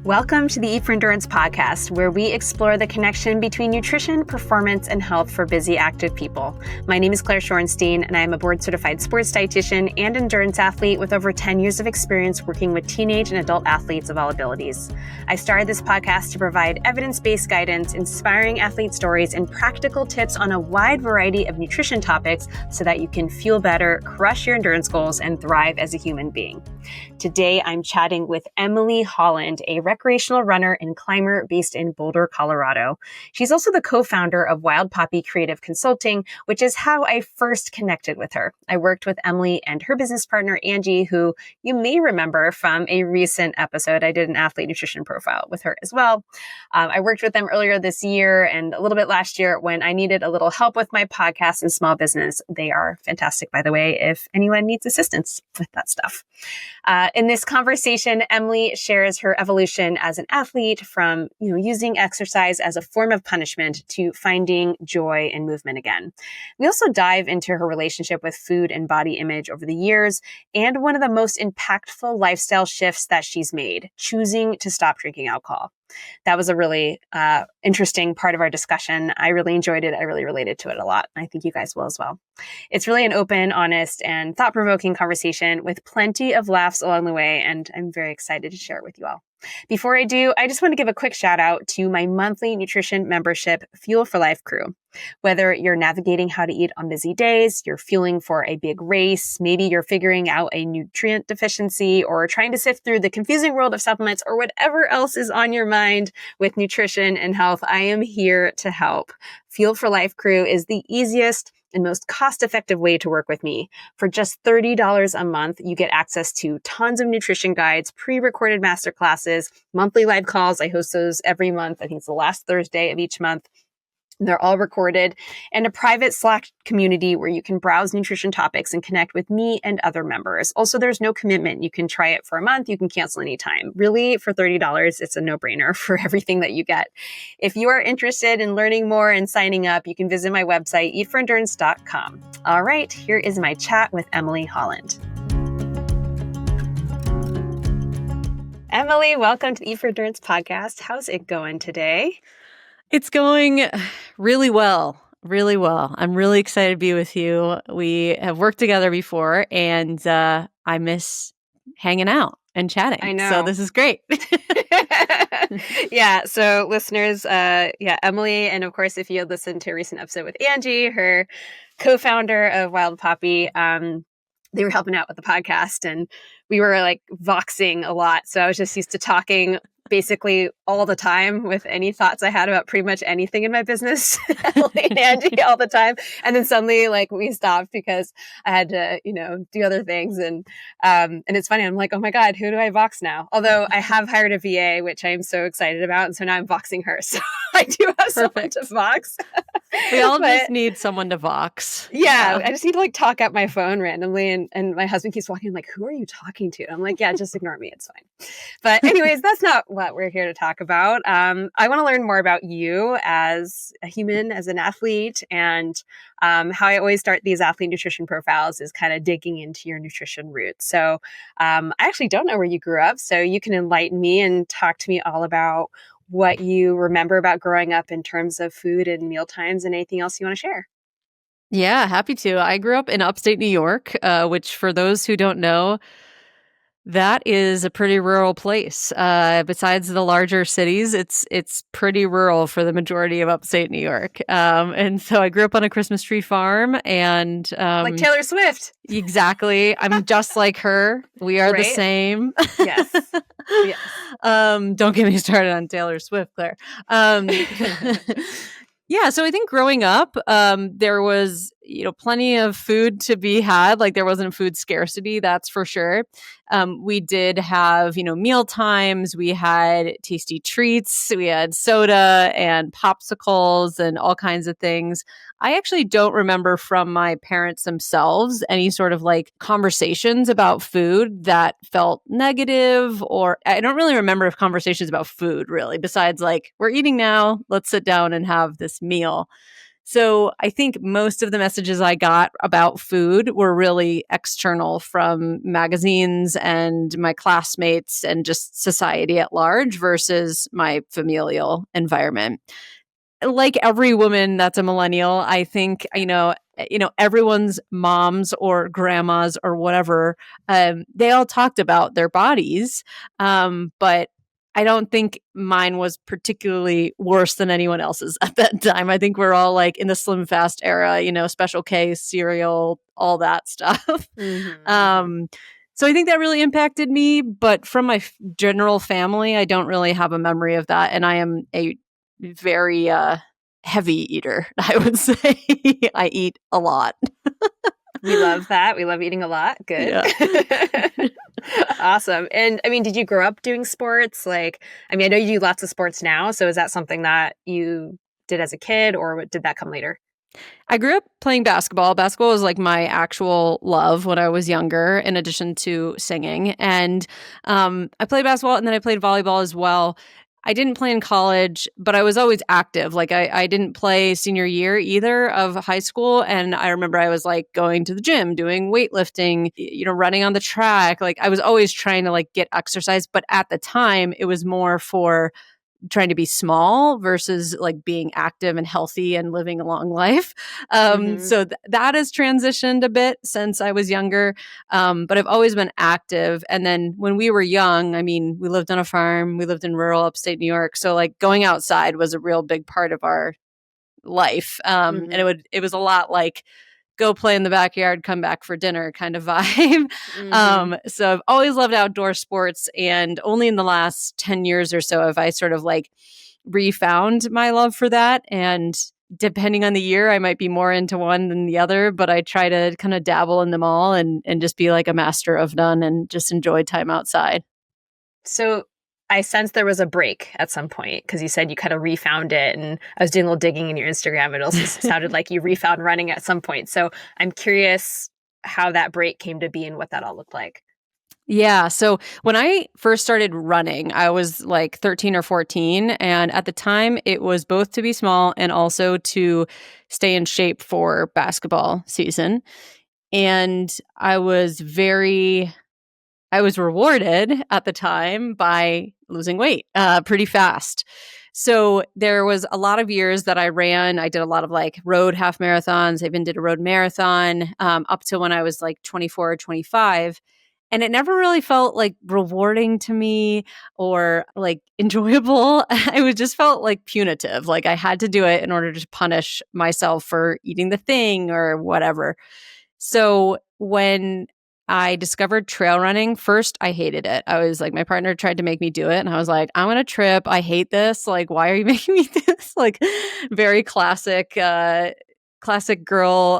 Welcome to the Eat for Endurance podcast, where we explore the connection between nutrition, performance, and health for busy, active people. My name is Claire Shorenstein, and I am a board-certified sports dietitian and endurance athlete with over 10 years of experience working with teenage and adult athletes of all abilities. I started this podcast to provide evidence-based guidance, inspiring athlete stories, and practical tips on a wide variety of nutrition topics so that you can feel better, crush your endurance goals, and thrive as a human being. Today, I'm chatting with Emily Holland, a recreational runner and climber based in Boulder, Colorado. She's also the co-founder of Wild Poppy Creative Consulting, which is how I first connected with her. I worked with Emily and her business partner, Angie, who you may remember from a recent episode. I did an athlete nutrition profile with her as well. I worked with them earlier this year and a little bit last year when I needed a little help with my podcast and small business. They are fantastic, by the way, if anyone needs assistance with that stuff. In this conversation, Emily shares her evolution as an athlete from, using exercise as a form of punishment to finding joy in movement again. We also dive into her relationship with food and body image over the years and one of the most impactful lifestyle shifts that she's made, choosing to stop drinking alcohol. That was a really interesting part of our discussion. I really enjoyed it. I really related to it a lot. I think you guys will as well. It's really an open, honest, and thought-provoking conversation with plenty of laughs along the way, and I'm very excited to share it with you all. Before I do, I just want to give a quick shout out to my monthly nutrition membership, Fuel for Life crew. Whether you're navigating how to eat on busy days, you're fueling for a big race, maybe you're figuring out a nutrient deficiency or trying to sift through the confusing world of supplements or whatever else is on your mind with nutrition and health, I am here to help. Fuel for Life crew is the easiest and most cost-effective way to work with me. For just $30 a month, you get access to tons of nutrition guides, pre-recorded masterclasses, monthly live calls. I host those every month. I think it's the last Thursday of each month. They're all recorded, and a private Slack community where you can browse nutrition topics and connect with me and other members. Also, there's no commitment. You can try it for a month. You can cancel anytime. Really, for $30, it's a no-brainer for everything that you get. If you are interested in learning more and signing up, you can visit my website, eatforendurance.com. All right, here is my chat with Emily Holland. Emily, welcome to the Eat for Endurance podcast. How's it going today? It's going really well, really well. I'm really excited to be with you. We have worked together before, and I miss hanging out and chatting. I know. So this is great. Yeah. So listeners, Emily, and of course, if you had listened to a recent episode with Angie, her co-founder of Wild Poppy, they were helping out with the podcast, and we were like voxing a lot. So I was just used to talking basically all the time with any thoughts I had about pretty much anything in my business, Emily and Angie all the time. And then suddenly we stopped because I had to, do other things. And it's funny. I'm like, oh my God, who do I vox now? Although I have hired a VA, which I'm so excited about. And so now I'm voxing her. So I do have someone to vox. We all just need someone to vox. Yeah. I just need to talk at my phone randomly. And my husband keeps walking. I'm like, who are you talking to? I'm like, yeah, just ignore me. It's fine. But anyways, that's not what we're here to talk about. I want to learn more about you as a human, as an athlete, and how I always start these athlete nutrition profiles is kind of digging into your nutrition roots. So I actually don't know where you grew up, so you can enlighten me and talk to me all about what you remember about growing up in terms of food and meal times and anything else you want to share. Yeah, happy to. I grew up in upstate New York, which for those who don't know, that is a pretty rural place. Besides the larger cities, it's pretty rural for the majority of upstate New York. And so I grew up on a Christmas tree farm, and like Taylor Swift. Exactly. I'm just like her. We are the same. Yes. Yes. Don't get me started on Taylor Swift, Claire. Yeah, so I think growing up, there was, plenty of food to be had. There wasn't food scarcity, that's for sure. We did have, meal times. We had tasty treats. We had soda and popsicles and all kinds of things. I actually don't remember from my parents themselves any sort of conversations about food that felt negative, or I don't really remember conversations about food really, besides we're eating now, let's sit down and have this meal. So I think most of the messages I got about food were really external from magazines and my classmates and just society at large versus my familial environment. Like every woman that's a millennial, I think, everyone's moms or grandmas or whatever, they all talked about their bodies. But I don't think mine was particularly worse than anyone else's at that time. I think we're all like in the Slim Fast era, Special K cereal, all that stuff. Mm-hmm. So I think that really impacted me. But from my general family, I don't really have a memory of that. And I am a very heavy eater, I would say. I eat a lot. We love that. We love eating a lot. Good. Yeah. Awesome. And I mean, did you grow up doing sports? Like, I mean, I know you do lots of sports now. So is that something that you did as a kid or did that come later? I grew up playing basketball. Basketball was like my actual love when I was younger, in addition to singing. And I played basketball and then I played volleyball as well. I didn't play in college, but I was always active. Like I didn't play senior year either of high school. And I remember I was like going to the gym, doing weightlifting, running on the track. Like I was always trying to like get exercise. But at the time, it was more for trying to be small versus like being active and healthy and living a long life. So that has transitioned a bit since I was younger. But I've always been active. And then when we were young, I mean, we lived on a farm, we lived in rural upstate New York. So like going outside was a real big part of our life. And it was a lot like go play in the backyard, come back for dinner kind of vibe. So I've always loved outdoor sports. And only in the last 10 years or so have I sort of like refound my love for that. And depending on the year, I might be more into one than the other, but I try to kind of dabble in them all and just be like a master of none and just enjoy time outside. So I sensed there was a break at some point because you said you kind of refound it. And I was doing a little digging in your Instagram. It also sounded like you refound running at some point. So I'm curious how that break came to be and what that all looked like. Yeah. So when I first started running, I was like 13 or 14. And at the time, it was both to be small and also to stay in shape for basketball season. And I was rewarded at the time by losing weight pretty fast. So there was a lot of years that I ran. I did a lot of like road half marathons. I even did a road marathon up to when I was like 24 or 25. And it never really felt like rewarding to me or like enjoyable. It just felt like punitive. Like I had to do it in order to punish myself for eating the thing or whatever. So when I discovered trail running, first I hated it. I was like, my partner tried to make me do it. And I was like, I'm going to trip. I hate this. Like, why are you making me do this? Like very classic girl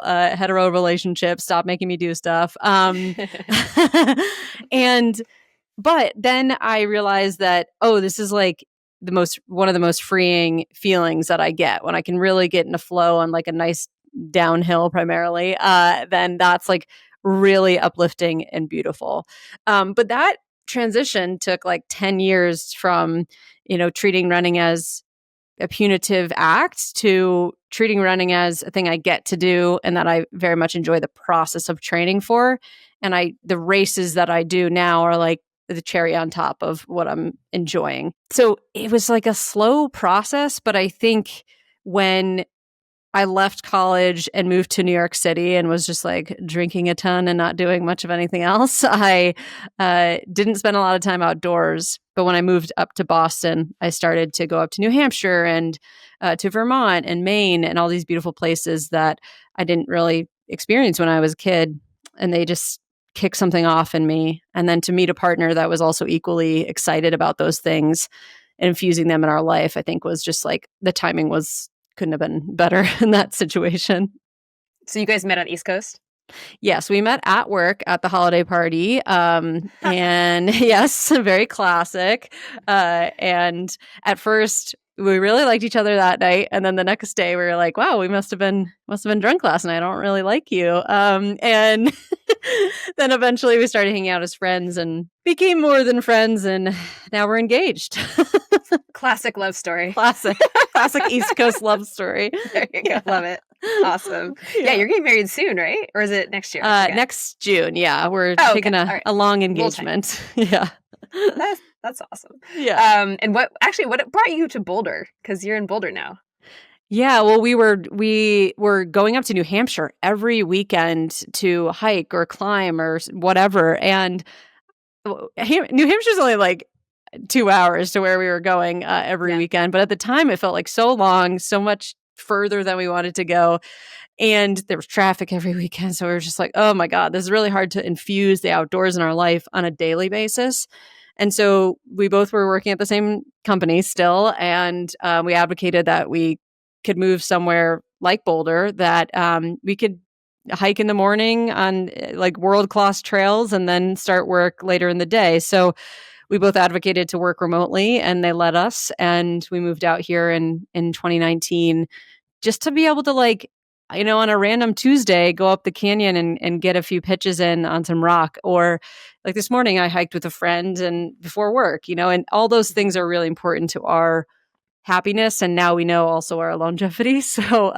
hetero relationship. Stop making me do stuff. But then I realized that, this is like one of the most freeing feelings that I get when I can really get in a flow on like a nice downhill primarily. Then that's like really uplifting and beautiful. But that transition took like 10 years from, treating running as a punitive act to treating running as a thing I get to do and that I very much enjoy the process of training for. And the races that I do now are like the cherry on top of what I'm enjoying. So it was like a slow process, but I think when I left college and moved to New York City and was just like drinking a ton and not doing much of anything else, I didn't spend a lot of time outdoors. But when I moved up to Boston, I started to go up to New Hampshire and to Vermont and Maine and all these beautiful places that I didn't really experience when I was a kid. And they just kicked something off in me. And then to meet a partner that was also equally excited about those things and infusing them in our life, I think was just like the timing couldn't have been better in that situation. So you guys met on the East Coast? Yes, we met at work at the holiday party. And yes, very classic. And at first we really liked each other that night. And then the next day we were like, wow, we must have been drunk last night. I don't really like you. And then eventually we started hanging out as friends and became more than friends. And now we're engaged. Classic love story. Classic East Coast love story. There you go. Love it. Awesome. Yeah, you're getting married soon, right? Or is it next year? Next June. Yeah, we're taking right. a long engagement. Yeah. That's awesome. Yeah. And what brought you to Boulder? Because you're in Boulder now. Yeah, well, we were going up to New Hampshire every weekend to hike or climb or whatever, and New Hampshire's only like 2 hours to where we were going every weekend, but at the time it felt like so long, so much further than we wanted to go, and there was traffic every weekend, so we were just like, oh my God, this is really hard to infuse the outdoors in our life on a daily basis. And so we both were working at the same company still, and we advocated that we could move somewhere like Boulder, that we could hike in the morning on like world-class trails and then start work later in the day. So we both advocated to work remotely, and they let us, and we moved out here in 2019 just to be able to, like, on a random Tuesday, go up the canyon and get a few pitches in on some rock. Or like this morning, I hiked with a friend and before work, and all those things are really important to our happiness. And now we know also our longevity. So,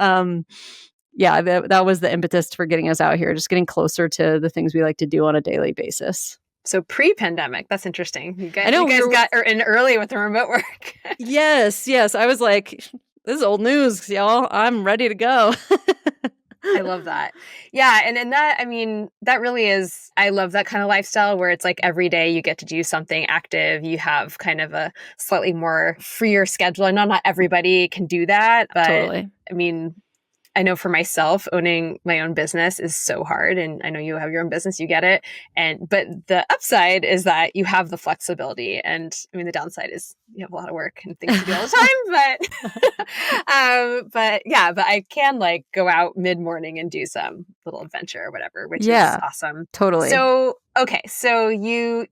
yeah, that was the impetus for getting us out here, just getting closer to the things we like to do on a daily basis. So pre-pandemic, that's interesting. You guys got in early with the remote work. Yes. I was like, this is old news, y'all. I'm ready to go. I love that. Yeah. And that, I mean, that really is, I love that kind of lifestyle where it's like every day you get to do something active. You have kind of a slightly more freer schedule. I know not everybody can do that, but Totally. I mean, I know for myself, owning my own business is so hard. And I know you have your own business, you get it. But the upside is that you have the flexibility. And I mean, the downside is you have a lot of work and things to do all the time. But I can like go out mid-morning and do some little adventure or whatever, which is awesome. Totally. So, okay. So you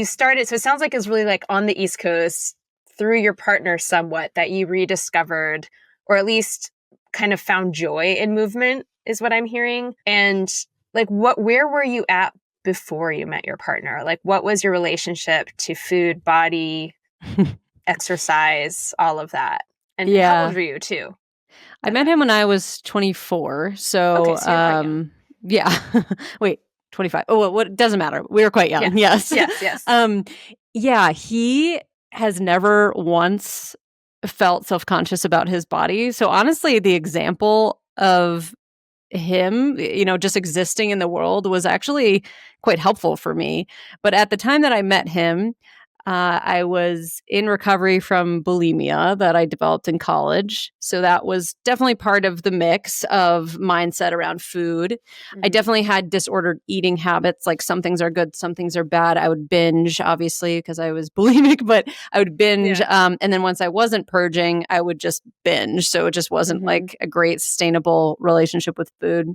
started, so it sounds like it's really like on the East Coast through your partner somewhat that you rediscovered, or at least kind of found joy in movement is what I'm hearing. And like, where were you at before you met your partner? Like, what was your relationship to food, body, exercise, all of that? And how old were you too? I met him when I was 24. So, okay, so you're quite young. Yeah. Wait, 25. Oh, well, what doesn't matter. We were quite young. Yeah. Yes. Yeah, he has never once felt self-conscious about his body. So honestly, the example of him, just existing in the world was actually quite helpful for me. But at the time that I met him, I was in recovery from bulimia that I developed in college. So that was definitely part of the mix of mindset around food. Mm-hmm. I definitely had disordered eating habits. Like some things are good, some things are bad. I would binge, obviously, because I was bulimic, but I would binge. And then once I wasn't purging, I would just binge. So it just wasn't like a great sustainable relationship with food.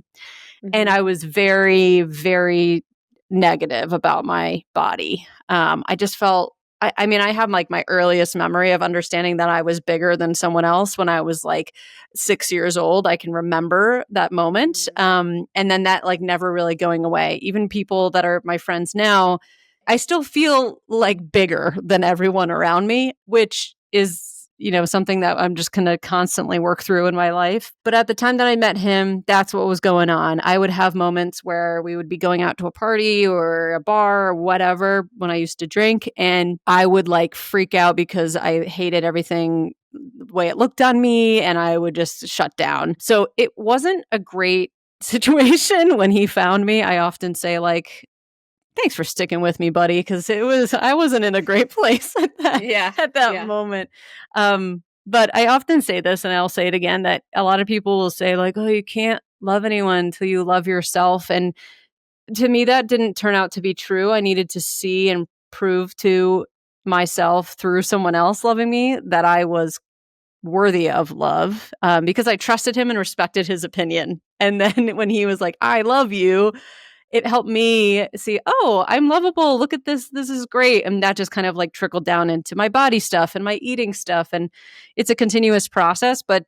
And I was very, very negative about my body. I just felt, I mean, I have like my earliest memory of understanding that I was bigger than someone else when I was like 6 years old. I can remember that moment. And then that like never really going away. Even people that are my friends now, I still feel like bigger than everyone around me, which is, something that I'm just going to constantly work through in my life. But at the time that I met him, that's what was going on. I would have moments where we would be going out to a party or a bar or whatever when I used to drink, and I would like freak out because I hated everything the way it looked on me, and I would just shut down. So it wasn't a great situation when he found me. I often say like, thanks for sticking with me, buddy, because I wasn't in a great place at that moment. But I often say this, and I'll say it again, that a lot of people will say like, oh, you can't love anyone until you love yourself. And to me, that didn't turn out to be true. I needed to see and prove to myself through someone else loving me that I was worthy of love, because I trusted him and respected his opinion. And then when he was like, I love you, it helped me see, oh, I'm lovable. Look at this. This is great. And that just kind of like trickled down into my body stuff and my eating stuff. And it's a continuous process, but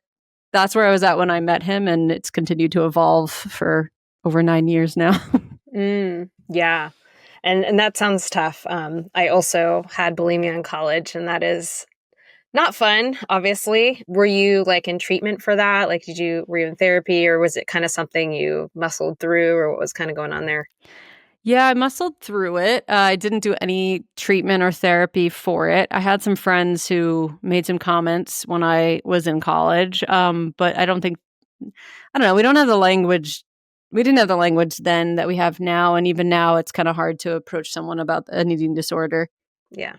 that's where I was at when I met him. And it's continued to evolve for over 9 years now. Yeah. And that sounds tough. I also had bulimia in college, and that is Not fun, obviously. Were you like in treatment for that? Like, were you in therapy, or was it kind of something you muscled through, or what was kind of going on there? Yeah, I muscled through it. I didn't do any treatment or therapy for it. I had some friends who made some comments when I was in college, but I don't know. We don't have the language. We didn't have the language then that we have now. And even now, it's kind of hard to approach someone about an eating disorder. Yeah.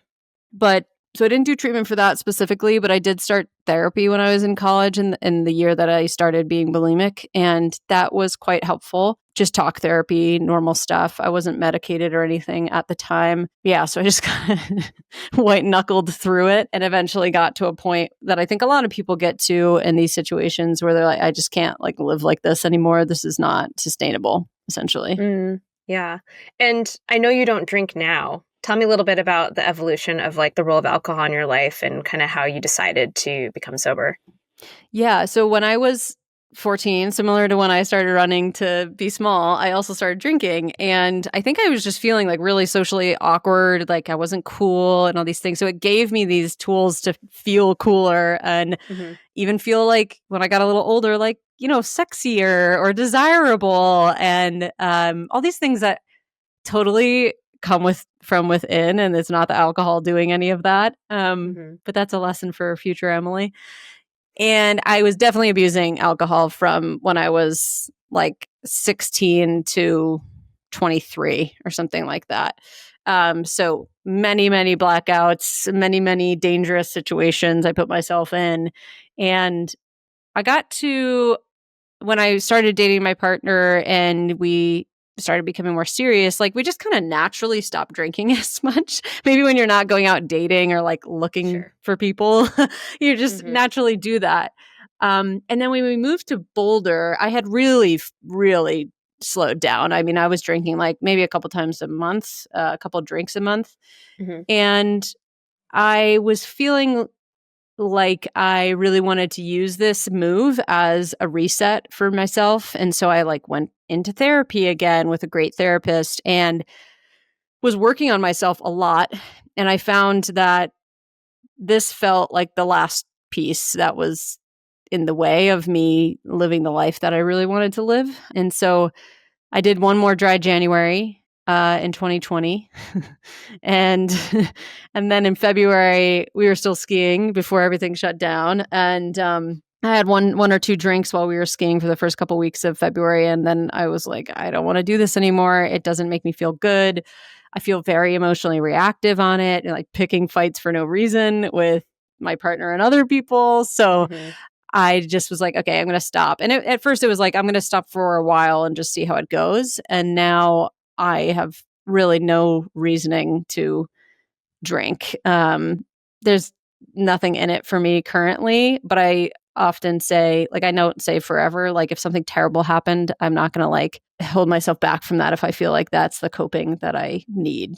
But so I didn't do treatment for that specifically, but I did start therapy when I was in college in the year that I started being bulimic. And that was quite helpful. Just talk therapy, normal stuff. I wasn't medicated or anything at the time. Yeah. So I just kind of white knuckled through it and eventually got to a point that I think a lot of people get to in these situations where they're like, I just can't like live like this anymore. This is not sustainable, essentially. Yeah. And I know you don't drink now. Tell me a little bit about the evolution of like the role of alcohol in your life and kind of how you decided to become sober. Yeah. So when I was 14, similar to when I started running to be small, I also started drinking. And I think I was just feeling like really socially awkward, like I wasn't cool and all these things. So it gave me these tools to feel cooler and even feel like when I got a little older, like, sexier or desirable and all these things that totally come from within. And it's not the alcohol doing any of that. But that's a lesson for future Emily. And I was definitely abusing alcohol from when I was like 16 to 23 or something like that. So many, many blackouts, many, many dangerous situations I put myself in. And I got to when I started dating my partner and we started becoming more serious, like we just kind of naturally stopped drinking as much. Maybe when you're not going out dating or like looking for people, you just naturally do that. And then when we moved to Boulder, I had really, really slowed down. I mean, I was drinking like maybe a couple times a month, a couple drinks a month. And I was feeling like I really wanted to use this move as a reset for myself. And so I like went into therapy again with a great therapist and was working on myself a lot. And I found that this felt like the last piece that was in the way of me living the life that I really wanted to live. And so I did one more dry January in 2020, and and then in February we were still skiing before everything shut down, and I had one or two drinks while we were skiing for the first couple weeks of February, and then I was like, I don't want to do this anymore. It doesn't make me feel good. I feel very emotionally reactive on it, and like picking fights for no reason with my partner and other people. So I just was like, okay, I'm going to stop. And at first it was like, I'm going to stop for a while and just see how it goes. And now I have really no reasoning to drink. There's nothing in it for me currently, but I often say, like, I don't say forever. Like, if something terrible happened, I'm not going to like hold myself back from that if I feel like that's the coping that I need,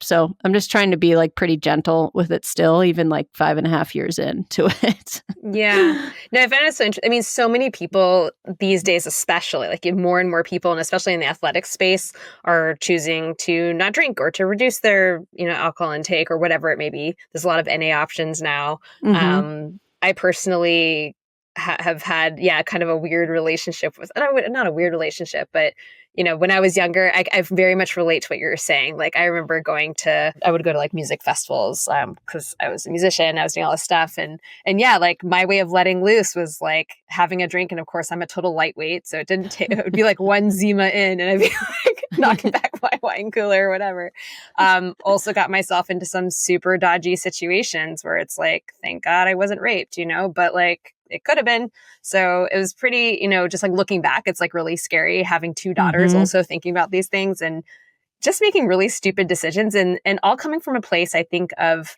So I'm just trying to be like pretty gentle with it still, even like 5.5 years into it. Yeah. No, I find it so interesting. I mean, so many people these days, especially like more and more people, and especially in the athletic space, are choosing to not drink or to reduce their, alcohol intake or whatever it may be. There's a lot of NA options now. I personally have had, kind of a weird relationship with, not a weird relationship, but when I was younger, I very much relate to what you're saying. Like, I remember I would go to like music festivals because I was a musician, I was doing all this stuff. And yeah, like my way of letting loose was like having a drink. And of course, I'm a total lightweight. So it would be like one Zima in and I'd be like knocking back my wine cooler or whatever. Also got myself into some super dodgy situations where it's like, thank God I wasn't raped, but like, it could have been. So it was pretty, just like looking back, it's like really scary having two daughters also thinking about these things and just making really stupid decisions and all coming from a place, I think, of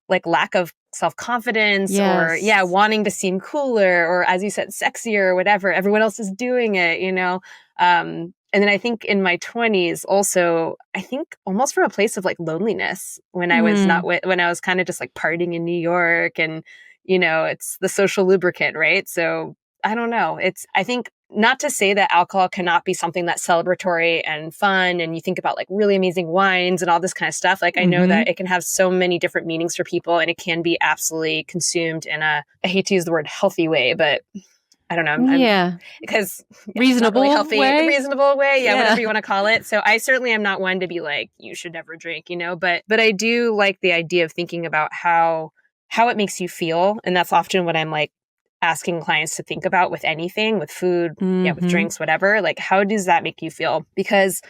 like lack of self-confidence or wanting to seem cooler or, as you said, sexier or whatever. Everyone else is doing it, and then I think in my 20s also, I think almost from a place of like loneliness when I was when I was kind of just like partying in New York and, it's the social lubricant, right? So I don't know. I think not to say that alcohol cannot be something that's celebratory and fun. And you think about like really amazing wines and all this kind of stuff. Like I know that it can have so many different meanings for people and it can be absolutely consumed in I hate to use the word healthy way, but I don't know. Because reasonable really healthy, reasonable way. Yeah, whatever you want to call it. So I certainly am not one to be like, you should never drink, but I do like the idea of thinking about how it makes you feel. And that's often what I'm like asking clients to think about with anything, with food, with drinks, whatever. Like, how does that make you feel? Because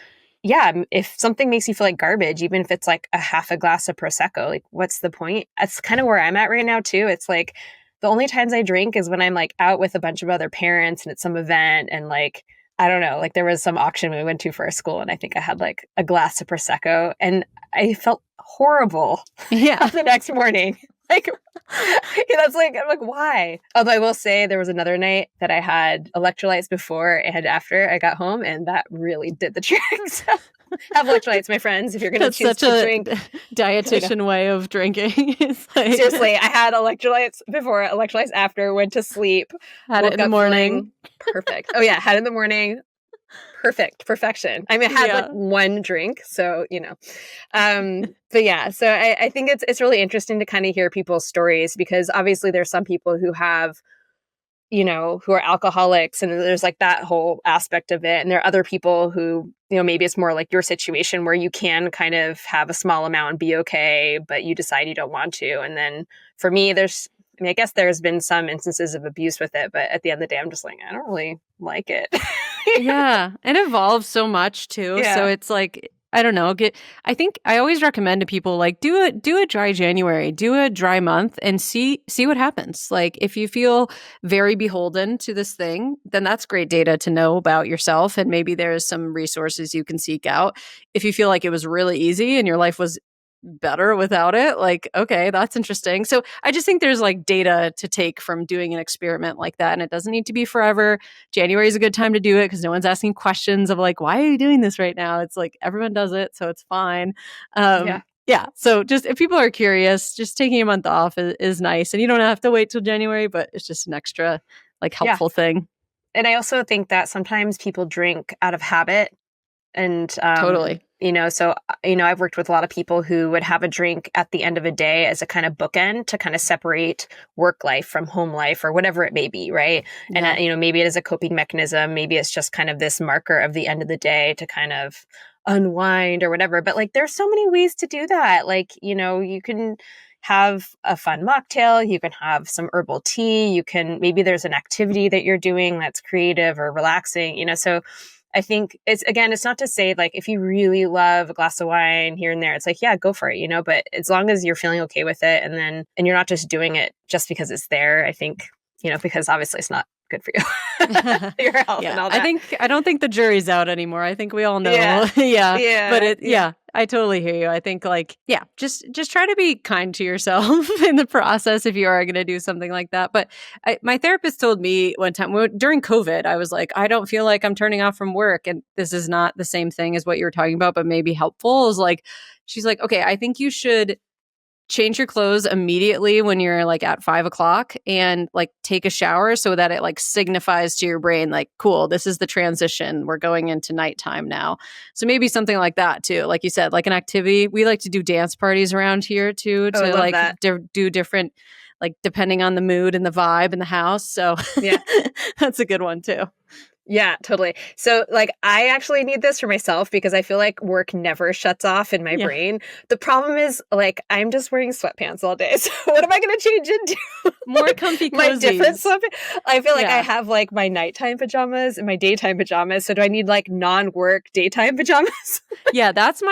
if something makes you feel like garbage, even if it's like a half a glass of Prosecco, like what's the point? That's kind of where I'm at right now too. It's like the only times I drink is when I'm like out with a bunch of other parents and at some event and like, I don't know, like there was some auction we went to for our school and I think I had like a glass of Prosecco and I felt horrible the next morning. Like, that's like, I'm like, why? Although I will say there was another night that I had electrolytes before and after I got home and that really did the trick. So have electrolytes, my friends, if you're going to choose to drink. Dietitian way of drinking. Seriously, I had electrolytes before, electrolytes after, went to sleep. Had it in the morning. Perfect. Oh yeah, had it in the morning. Perfection. I mean, I had like one drink, so, but yeah, so I think it's really interesting to kind of hear people's stories because obviously there's some people who have, who are alcoholics and there's like that whole aspect of it. And there are other people who, maybe it's more like your situation where you can kind of have a small amount and be okay, but you decide you don't want to. And then for me, I guess there's been some instances of abuse with it, but at the end of the day, I'm just like, I don't really like it. Yeah. It evolves so much too. Yeah. So it's like, I don't know. I think I always recommend to people like do a dry January, do a dry month and see what happens. Like if you feel very beholden to this thing, then that's great data to know about yourself. And maybe there's some resources you can seek out. If you feel like it was really easy and your life was better without it, like, okay, that's interesting. So I just think there's like data to take from doing an experiment like that. And it doesn't need to be forever. January is a good time to do it because no one's asking questions of like, why are you doing this right now? It's like everyone does it. So it's fine. Yeah. So just if people are curious, just taking a month off is nice. And you don't have to wait till January, but it's just an extra like helpful thing. And I also think that sometimes people drink out of habit. And, totally. So, I've worked with a lot of people who would have a drink at the end of a day as a kind of bookend to kind of separate work life from home life or whatever it may be. Right. Yeah. And, maybe it is a coping mechanism. Maybe it's just kind of this marker of the end of the day to kind of unwind or whatever. But like, there's so many ways to do that. Like, you can have a fun mocktail, you can have some herbal tea, maybe there's an activity that you're doing that's creative or relaxing, so I think it's not to say like if you really love a glass of wine here and there, it's like, yeah, go for it, but as long as you're feeling okay with it and you're not just doing it just because it's there, I think, because obviously it's not good for you, your health and all that. I don't think the jury's out anymore. I think we all know. Yeah. But I totally hear you. I think like, just try to be kind to yourself in the process if you are going to do something like that. But my therapist told me one time during COVID, I was like, I don't feel like I'm turning off from work. And this is not the same thing as what you were talking about, but maybe helpful. She's like, okay, I think you should change your clothes immediately when you're like at 5 o'clock and like take a shower so that it like signifies to your brain, like, cool, this is the transition. We're going into nighttime now. So maybe something like that too. Like you said, like an activity. We like to do dance parties around here too, to like do different, like depending on the mood and the vibe in the house. So yeah, that's a good one too. Yeah, totally. So like I actually need this for myself because I feel like work never shuts off in my brain. The problem is like I'm just wearing sweatpants all day. So what am I going to change into? More comfy cozies. My different sweatpants. I feel like I have like my nighttime pajamas and my daytime pajamas. So do I need like non-work daytime pajamas? Yeah, that's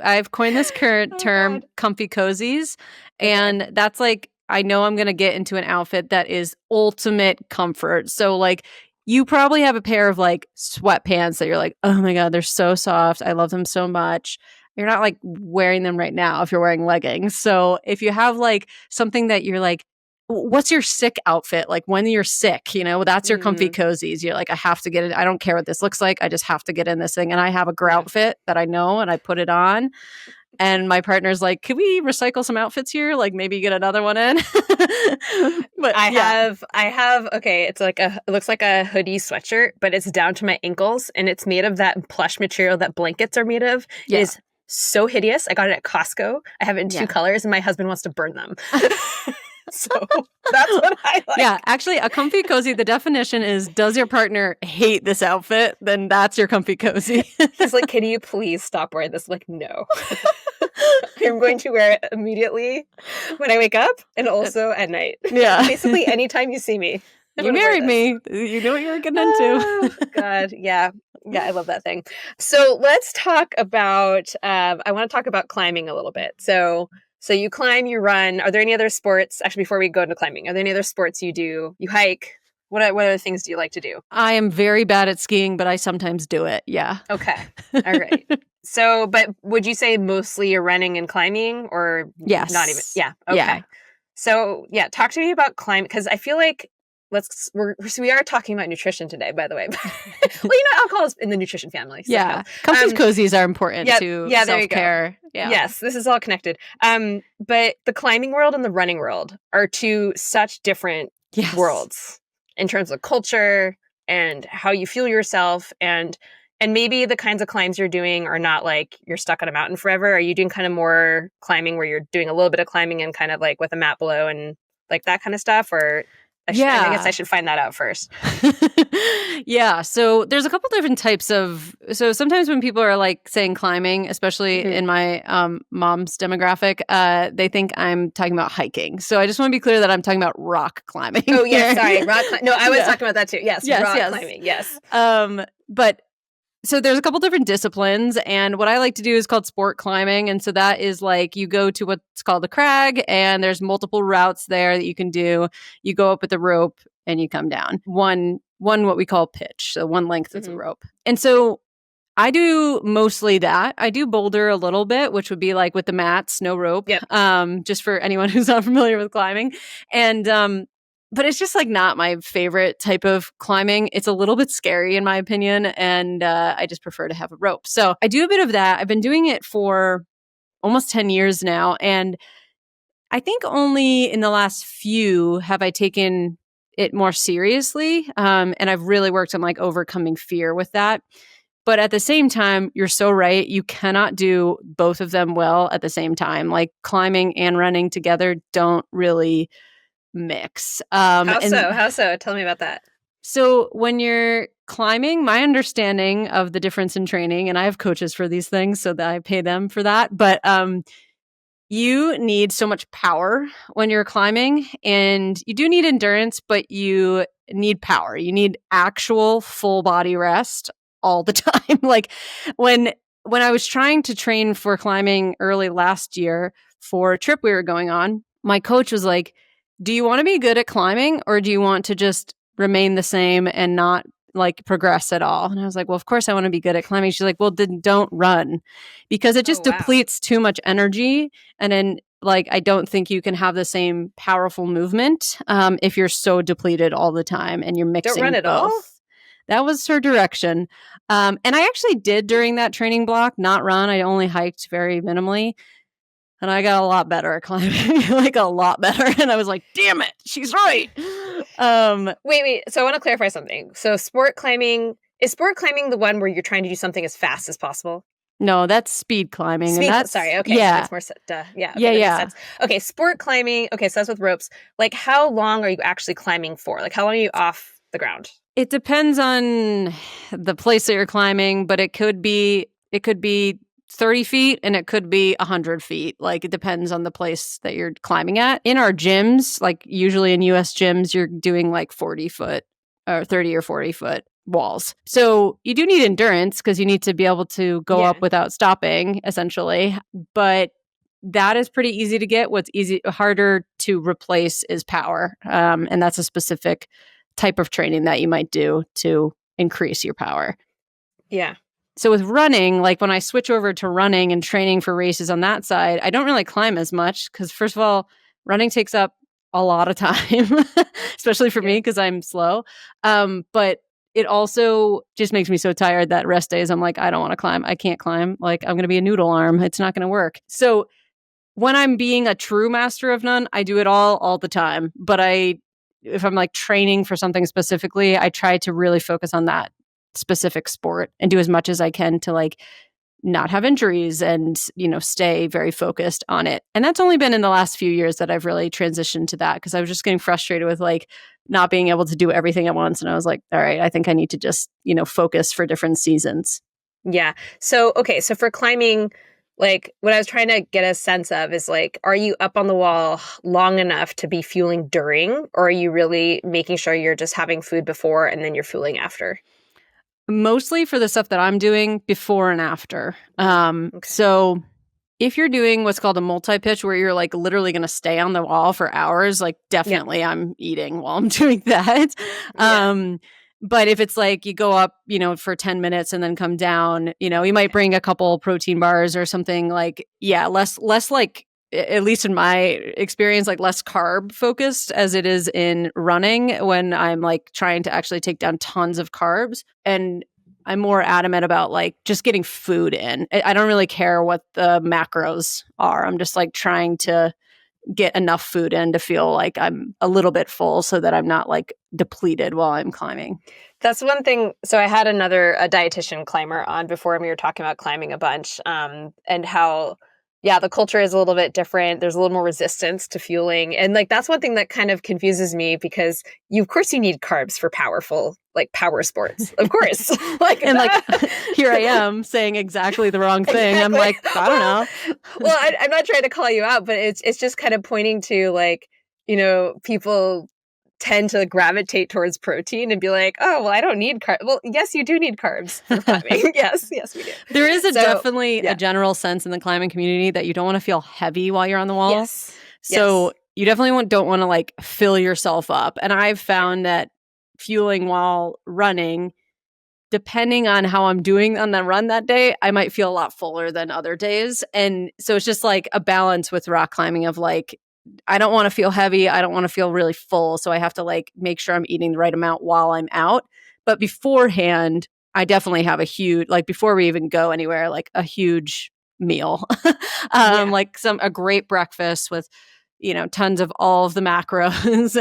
I've coined this current term, comfy cozies. And that's like, I know I'm going to get into an outfit that is ultimate comfort. So like, you probably have a pair of like sweatpants that you're like, oh my God, they're so soft. I love them so much. You're not like wearing them right now if you're wearing leggings. So if you have like something that you're like, what's your sick outfit? Like when you're sick, that's your comfy cozies. You're like, I have to get it. I don't care what this looks like. I just have to get in this thing. And I have a grout fit that I know and I put it on. And my partner's like, "Could we recycle some outfits here? Like maybe get another one in?" But I have, okay, it's like it looks like a hoodie sweatshirt, but it's down to my ankles and it's made of that plush material that blankets are made of. Yeah. It is so hideous. I got it at Costco. I have it in two colors and my husband wants to burn them. So that's what I like. Yeah, actually, a comfy cozy, the definition is, does your partner hate this outfit? Then that's your comfy cozy. He's like, can you please stop wearing this? I'm like, no. I'm going to wear it immediately when I wake up and also at night. Yeah. Basically, anytime you see me. You married me. You know what you're getting into. Oh, God. Yeah. Yeah, I love that thing. So let's talk about, I want to talk about climbing a little bit. So you climb, you run. Are there any other sports? Actually, before we go into climbing, are there any other sports you do? You hike. What other things do you like to do? I am very bad at skiing, but I sometimes do it. Yeah. Okay. All right. So, but would you say mostly you're running and climbing or yes. Not even? Yeah. Okay. Yeah. So yeah, talk to me about climbing because I feel like we are talking about nutrition today, by the way. Well, alcohol is in the nutrition family. So. Yeah. Comfy cozies are important to self-care. Yeah. Yes, this is all connected. But the climbing world and the running world are two such different worlds in terms of culture and how you feel yourself and maybe the kinds of climbs you're doing are not like you're stuck on a mountain forever. Are you doing kind of more climbing where you're doing a little bit of climbing and kind of like with a mat below and like that kind of stuff? Or I guess I should find that out first. Yeah. So there's a couple different types of, so sometimes when people are like saying climbing, especially in my mom's demographic, they think I'm talking about hiking. So I just want to be clear that I'm talking about rock climbing. Oh, yeah. Sorry. Rock climbing. No, I was talking about that too. Yes. Rock climbing. Yes. But so there's a couple different disciplines, and what I like to do is called sport climbing. And so that is like you go to what's called a crag, and there's multiple routes there that you can do. You go up with the rope and you come down. One what we call pitch, so one length of the rope. And so I do mostly that. I do boulder a little bit, which would be like with the mats, no rope. Yep. Just for anyone who's not familiar with climbing. And but it's just like not my favorite type of climbing. It's a little bit scary in my opinion. And I just prefer to have a rope. So I do a bit of that. I've been doing it for almost 10 years now. And I think only in the last few have I taken it more seriously. And I've really worked on like overcoming fear with that. But at the same time, you're so right. You cannot do both of them well at the same time. Like climbing and running together don't really mix. How so? Tell me about that. So when you're climbing, my understanding of the difference in training, and I have coaches for these things, so that I pay them for that. But you need so much power when you're climbing, and you do need endurance, but you need power. You need actual full body rest all the time. Like when I was trying to train for climbing early last year for a trip we were going on, my coach was like, do you want to be good at climbing or do you want to just remain the same and not like progress at all? And I was like, well, of course I want to be good at climbing. She's like, well, then don't run because it just depletes too much energy. And then like, I don't think you can have the same powerful movement if you're so depleted all the time and you're mixing Don't run at all? That was her direction. And I actually did during that training block, not run. I only hiked very minimally. And I got a lot better at climbing, like a lot better. And I was like, damn it, she's right. Wait. So I want to clarify something. So is sport climbing the one where you're trying to do something as fast as possible? No, that's speed climbing. Sorry. Okay. Yeah. Makes more sense. Yeah. Okay, yeah. Makes sense. Okay. Sport climbing. Okay. So that's with ropes. Like how long are you actually climbing for? Like how long are you off the ground? It depends on the place that you're climbing, but it could be 30 feet and it could be 100 feet. Like it depends on the place that you're climbing at. In our gyms, like usually in US gyms, you're doing like 40 foot or 30 or 40 foot walls. So you do need endurance because you need to be able to go up without stopping essentially. But that is pretty easy to get. What's harder to replace is power. And that's a specific type of training that you might do to increase your power. Yeah. So with running, like when I switch over to running and training for races on that side, I don't really climb as much because first of all, running takes up a lot of time, especially for me because I'm slow. But it also just makes me so tired that rest days, I'm like, I don't want to climb. I can't climb. Like, I'm going to be a noodle arm. It's not going to work. So when I'm being a true master of none, I do it all the time. But if I'm like training for something specifically, I try to really focus on that specific sport and do as much as I can to like not have injuries and, stay very focused on it. And that's only been in the last few years that I've really transitioned to that, because I was just getting frustrated with like not being able to do everything at once. And I was like, all right, I think I need to just, focus for different seasons. Yeah. So, okay. So for climbing, like what I was trying to get a sense of is like, are you up on the wall long enough to be fueling during, or are you really making sure you're just having food before and then you're fueling after? Mostly for the stuff that I'm doing before and after. Okay. So if you're doing what's called a multi-pitch, where you're like literally going to stay on the wall for hours, like definitely I'm eating while I'm doing that. Yeah. But if it's like you go up, for 10 minutes and then come down, you might bring a couple protein bars or something like, less like, at least in my experience, like less carb focused as it is in running when I'm like trying to actually take down tons of carbs. And I'm more adamant about like just getting food in. I don't really care what the macros are. I'm just like trying to get enough food in to feel like I'm a little bit full so that I'm not like depleted while I'm climbing. That's one thing. So I had a dietitian climber on before, and we were talking about climbing a bunch, and how, the culture is a little bit different. There's a little more resistance to fueling. And like, that's one thing that kind of confuses me, because of course you need carbs for power sports, of course. And here I am saying exactly the wrong thing. Exactly. I'm like, I don't know. Well, I'm not trying to call you out, but it's just kind of pointing to like, people tend to gravitate towards protein and be like, oh, well, I don't need carbs. Well, yes, you do need carbs for climbing. yes, we do. There is definitely a general sense in the climbing community that you don't want to feel heavy while you're on the wall. Yes. So you definitely don't want to like fill yourself up. And I've found that fueling while running, depending on how I'm doing on the run that day, I might feel a lot fuller than other days. And so it's just like a balance with rock climbing of like, I don't want to feel heavy. I don't want to feel really full. So I have to like make sure I'm eating the right amount while I'm out. But beforehand, I definitely have a huge, like before we even go anywhere, like a huge meal, like a great breakfast with, tons of all of the macros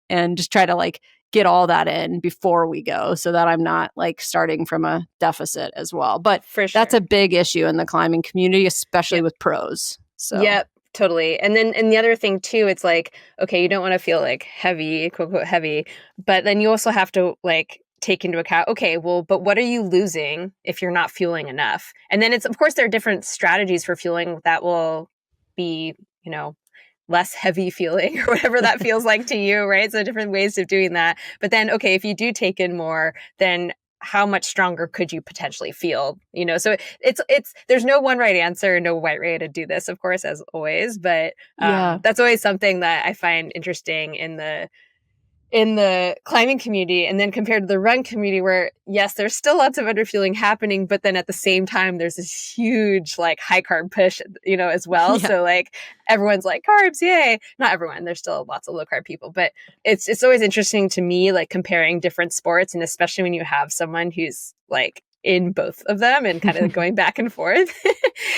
and just try to like get all that in before we go so that I'm not like starting from a deficit as well. But for sure, that's a big issue in the climbing community, especially with pros. So. Yep. Totally. And the other thing too, it's like, okay, you don't want to feel like heavy, quote, quote, heavy, but then you also have to like take into account, okay, well, but what are you losing if you're not fueling enough? And then of course, there are different strategies for fueling that will be, less heavy feeling or whatever that feels like to you, right? So different ways of doing that. But then, okay, if you do take in more, then how much stronger could you potentially feel? So it's there's no one right answer, no right way to do this, of course, as always. But that's always something that I find interesting in the climbing community, and then compared to the run community, where yes, there's still lots of underfueling happening, but then at the same time, there's this huge like high carb push, as well. Yeah. So like everyone's like carbs, yay! Not everyone. There's still lots of low carb people, but it's always interesting to me, like comparing different sports, and especially when you have someone who's like in both of them and kind of going back and forth.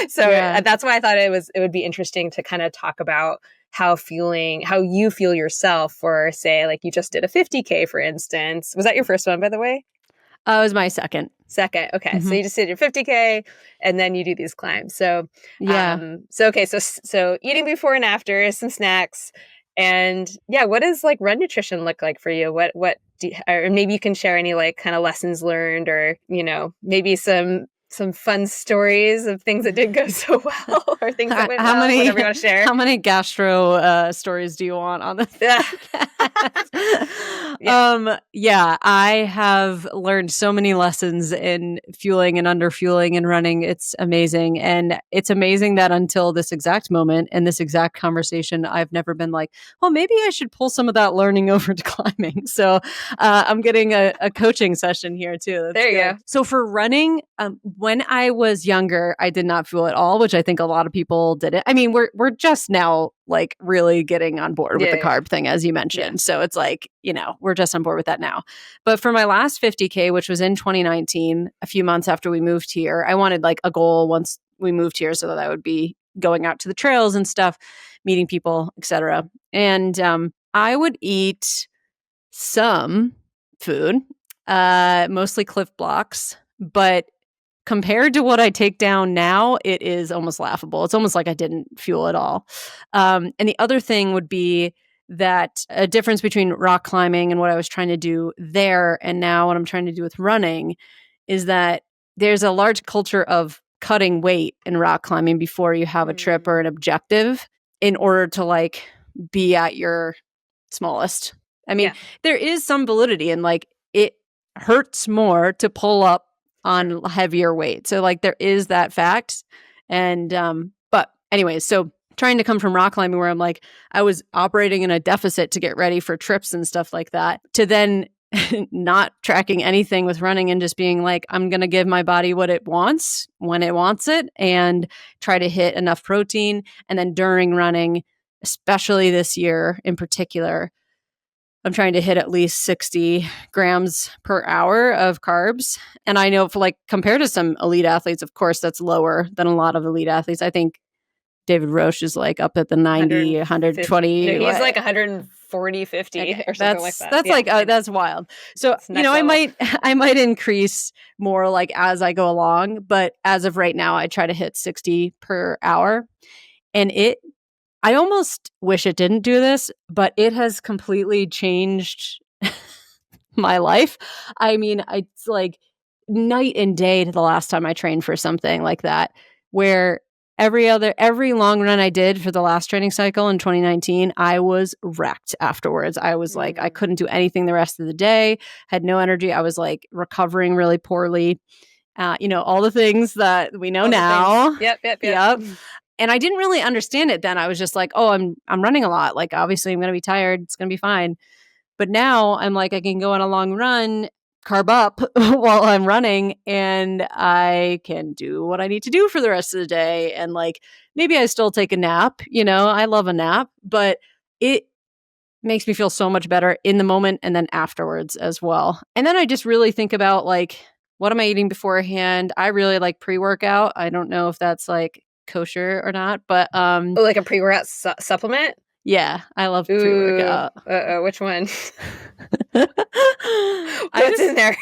So that's why I thought it would be interesting to kind of talk about how you feel yourself for, say, like you just did a 50K, for instance. Was that your first one, by the way? It was my second. Okay. Mm-hmm. So you just did your 50K and then you do these climbs. So, so eating before and after, some snacks, and what does like run nutrition look like for you? What or maybe you can share any like kind of lessons learned, or, maybe some fun stories of things that didn't go so well, or things that went well, whatever you want to share. How many gastro stories do you want on this? I have learned so many lessons in fueling and underfueling and running. It's amazing. And it's amazing that until this exact moment and this exact conversation, I've never been like, well, maybe I should pull some of that learning over to climbing. So I'm getting a coaching session here too. That's there you good. go. So for running, when I was younger, I did not fuel at all, which I think a lot of people didn't. I mean, we're just now like really getting on board with the Yeah. carb thing, as you mentioned. Yeah. So it's like, we're just on board with that now. But for my last 50K, which was in 2019, a few months after we moved here, I wanted like a goal once we moved here so that I would be going out to the trails and stuff, meeting people, etc. And I would eat some food, mostly Cliff Blocks, but compared to what I take down now, it is almost laughable. It's almost like I didn't fuel at all. And the other thing would be that a difference between rock climbing and what I was trying to do there and now what I'm trying to do with running is that there's a large culture of cutting weight in rock climbing before you have a trip or an objective in order to like be at your smallest. I mean, there is some validity in like it hurts more to pull up on heavier weight. So like there is that fact. And but anyways, so trying to come from rock climbing where I'm like I was operating in a deficit to get ready for trips and stuff like that to then not tracking anything with running and just being like I'm going to give my body what it wants when it wants it and try to hit enough protein. And then during running, especially this year in particular, I'm trying to hit at least 60 grams per hour of carbs. And I know for like compared to some elite athletes, of course, that's lower than a lot of elite athletes. I think David Roche is like up at the 90, 120. No, he's like 140, 50 or something like that. That's like, that's wild. So, I might increase more like as I go along, but as of right now, I try to hit 60 per hour. And I almost wish it didn't do this, but it has completely changed my life. I mean, it's like night and day to the last time I trained for something like that, where every long run I did for the last training cycle in 2019, I was wrecked afterwards. I was like, I couldn't do anything the rest of the day, had no energy. I was like recovering really poorly. All the things that we know now. Yep. And I didn't really understand it then. I was just like, oh, I'm running a lot. Like, obviously, I'm going to be tired. It's going to be fine. But now I'm like, I can go on a long run, carb up while I'm running, and I can do what I need to do for the rest of the day. And like, maybe I still take a nap. I love a nap, but it makes me feel so much better in the moment and then afterwards as well. And then I just really think about like, what am I eating beforehand? I really like pre-workout. I don't know if that's like kosher or not, but like a pre-workout supplement. Yeah, I love pre-workout. Which one? What's in there?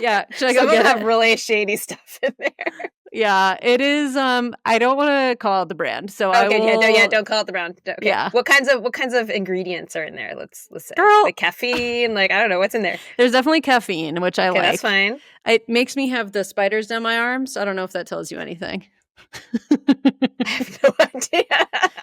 Yeah, should I go get have really shady stuff in there? Yeah, it is. I don't want to call out the brand, so okay, I will. Don't call it the brand. Okay. Yeah, what kinds of ingredients are in there? Let's say, girl, like caffeine. Like I don't know what's in there. There's definitely caffeine, which I like. That's fine. It makes me have the spiders down my arms. I don't know if that tells you anything. I have no idea.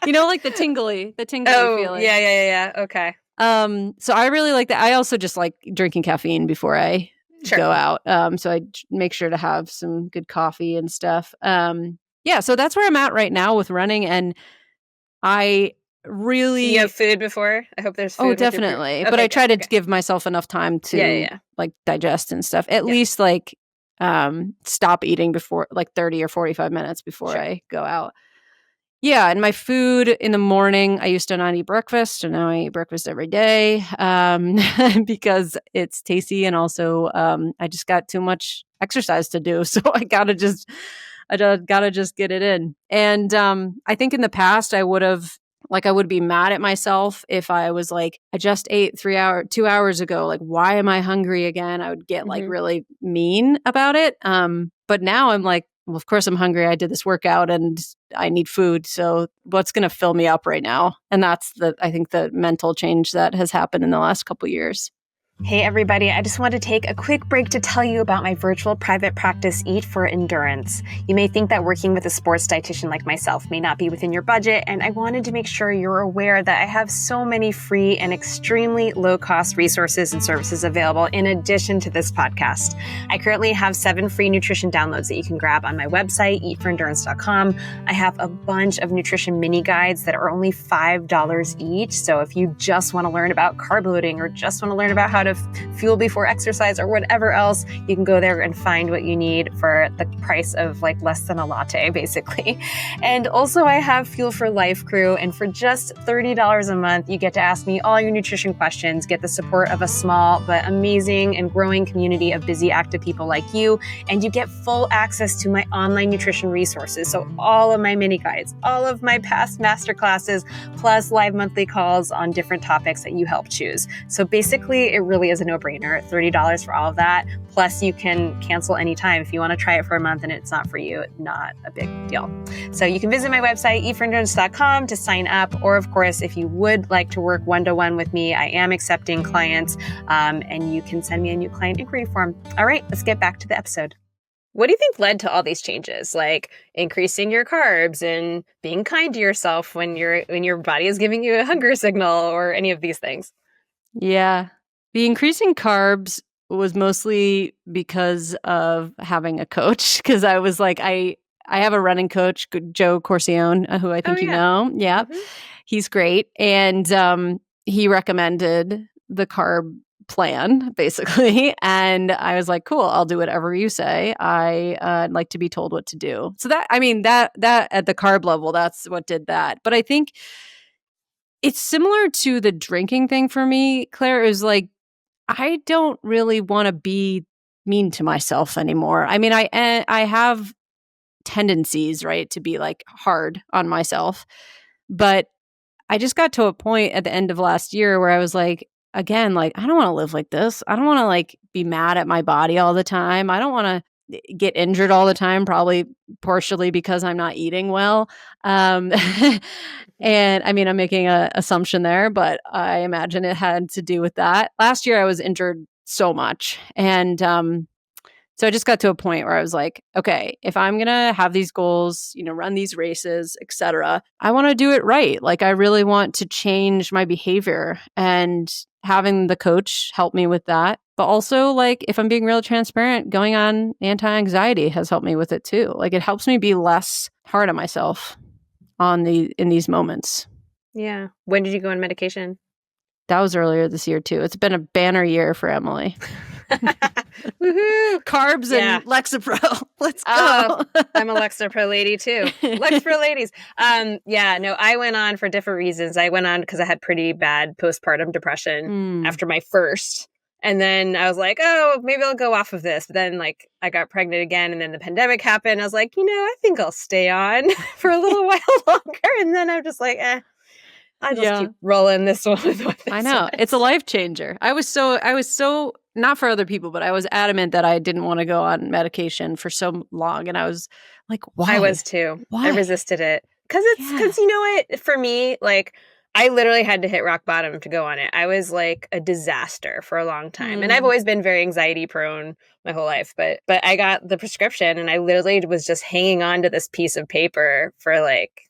Like the tingly feeling. Yeah. Okay. So I really like that. I also just like drinking caffeine before I go out. So I make sure to have some good coffee and stuff. So that's where I'm at right now with running. And I really... You have food before? I hope there's food. Oh, definitely. But I try to give myself enough time to like digest and stuff. At least like stop eating before like 30 or 45 minutes before I go out. Yeah, and my food in the morning, I used to not eat breakfast, and now I eat breakfast every day because it's tasty, and also I just got too much exercise to do, so I gotta just get it in. And I think in the past I would be mad at myself if I was like, I just ate 2 hours ago. Like, why am I hungry again? I would get like really mean about it. But now I'm like, well, of course I'm hungry. I did this workout and I need food. So what's going to fill me up right now? And that's I think the mental change that has happened in the last couple of years. Hey everybody, I just want to take a quick break to tell you about my virtual private practice, Eat for Endurance. You may think that working with a sports dietitian like myself may not be within your budget, and I wanted to make sure you're aware that I have so many free and extremely low-cost resources and services available in addition to this podcast. I currently have 7 free nutrition downloads that you can grab on my website, eatforendurance.com. I have a bunch of nutrition mini guides that are only $5 each, so if you just want to learn about carb loading or just want to learn about how to fuel before exercise or whatever else, you can go there and find what you need for the price of like less than a latte, basically. And also I have Fuel for Life Crew, and for just $30 a month, you get to ask me all your nutrition questions, get the support of a small but amazing and growing community of busy, active people like you, and you get full access to my online nutrition resources. So all of my mini guides, all of my past masterclasses, plus live monthly calls on different topics that you help choose. So basically, it really is a no-brainer. $30 for all of that. Plus, you can cancel anytime if you want to try it for a month and it's not for you. Not a big deal. So you can visit my website, eatforendurance.com, to sign up. Or, of course, if you would like to work one-to-one with me, I am accepting clients, and you can send me a new client inquiry form. All right, let's get back to the episode. What do you think led to all these changes, like increasing your carbs and being kind to yourself when your body is giving you a hunger signal, or any of these things? Yeah. The increasing carbs was mostly because of having a coach, because I was like, I have a running coach, Joe Corcione, who I think you know. Yeah. Mm-hmm. He's great. And he recommended the carb plan, basically. And I was like, cool, I'll do whatever you say. I like to be told what to do. So that at the carb level, that's what did that. But I think it's similar to the drinking thing for me, Claire, is like, I don't really want to be mean to myself anymore. I mean, I have tendencies, right, to be like hard on myself. But I just got to a point at the end of last year where I was like, again, like, I don't want to live like this. I don't want to like be mad at my body all the time. I don't want to get injured all the time, probably partially because I'm not eating well. And I mean, I'm making an assumption there, but I imagine it had to do with that. Last year, I was injured so much. And so I just got to a point where I was like, okay, if I'm going to have these goals, run these races, etc., I want to do it right. Like, I really want to change my behavior, and having the coach help me with that. But also, like, if I'm being real transparent, going on anti-anxiety has helped me with it too. Like, it helps me be less hard on myself in these moments. Yeah. When did you go on medication? That was earlier this year too. It's been a banner year for Emily. Woohoo! Carbs and Lexapro. Let's go. I'm a Lexapro lady too. Lexapro ladies. No, I went on for different reasons. I went on because I had pretty bad postpartum depression after my first. And then I was like, oh, maybe I'll go off of this. But then like I got pregnant again, and then the pandemic happened. I was like, I think I'll stay on for a little while longer. And then I'm just like, I just keep rolling this one with this. I know. It's a life changer. I was so not for other people, but I was adamant that I didn't want to go on medication for so long. And I was like, why? I was too. Why? I resisted it. Because you know what? For me, like, I literally had to hit rock bottom to go on it. I was like a disaster for a long time. And I've always been very anxiety prone my whole life. But I got the prescription, and I literally was just hanging on to this piece of paper for like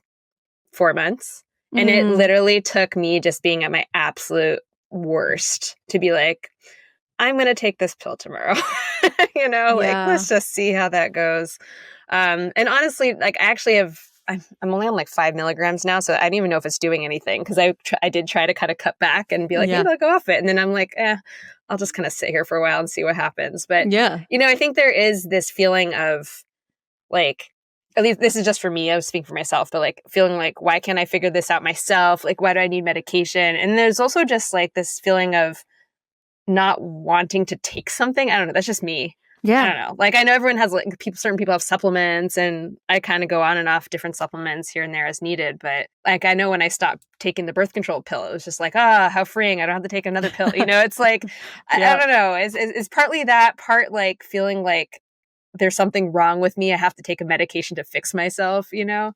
4 months. And it literally took me just being at my absolute worst to be like, I'm going to take this pill tomorrow. Like, let's just see how that goes. And honestly, like, I actually I'm only on like 5 milligrams now. So I don't even know if it's doing anything, because I did try to kind of cut back and be like, maybe I'll go off it. And then I'm like, I'll just kind of sit here for a while and see what happens. But, I think there is this feeling of like, at least this is just for me, I was speaking for myself, but like feeling like, why can't I figure this out myself? Like, why do I need medication? And there's also just like this feeling of not wanting to take something. I don't know. That's just me. Yeah. I don't know. Like, I know everyone has like certain people have supplements, and I kind of go on and off different supplements here and there as needed. But like, I know when I stopped taking the birth control pill, it was just like, how freeing. I don't have to take another pill. It's like, I don't know. It's partly that, part like feeling like there's something wrong with me. I have to take a medication to fix myself, Yeah.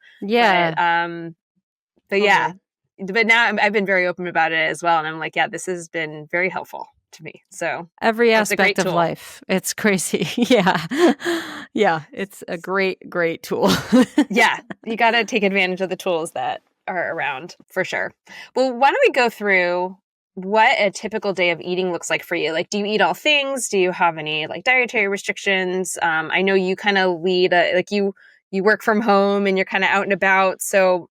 But yeah, but now I've been very open about it as well. And I'm like, this has been very helpful to me. So every aspect of life, it's crazy. Yeah. It's a great tool. Yeah. You got to take advantage of the tools that are around for sure. Well, why don't we go through what a typical day of eating looks like for you? Like, do you eat all things? Do you have any like dietary restrictions? I know you kind of lead you work from home and you're kind of out and about. So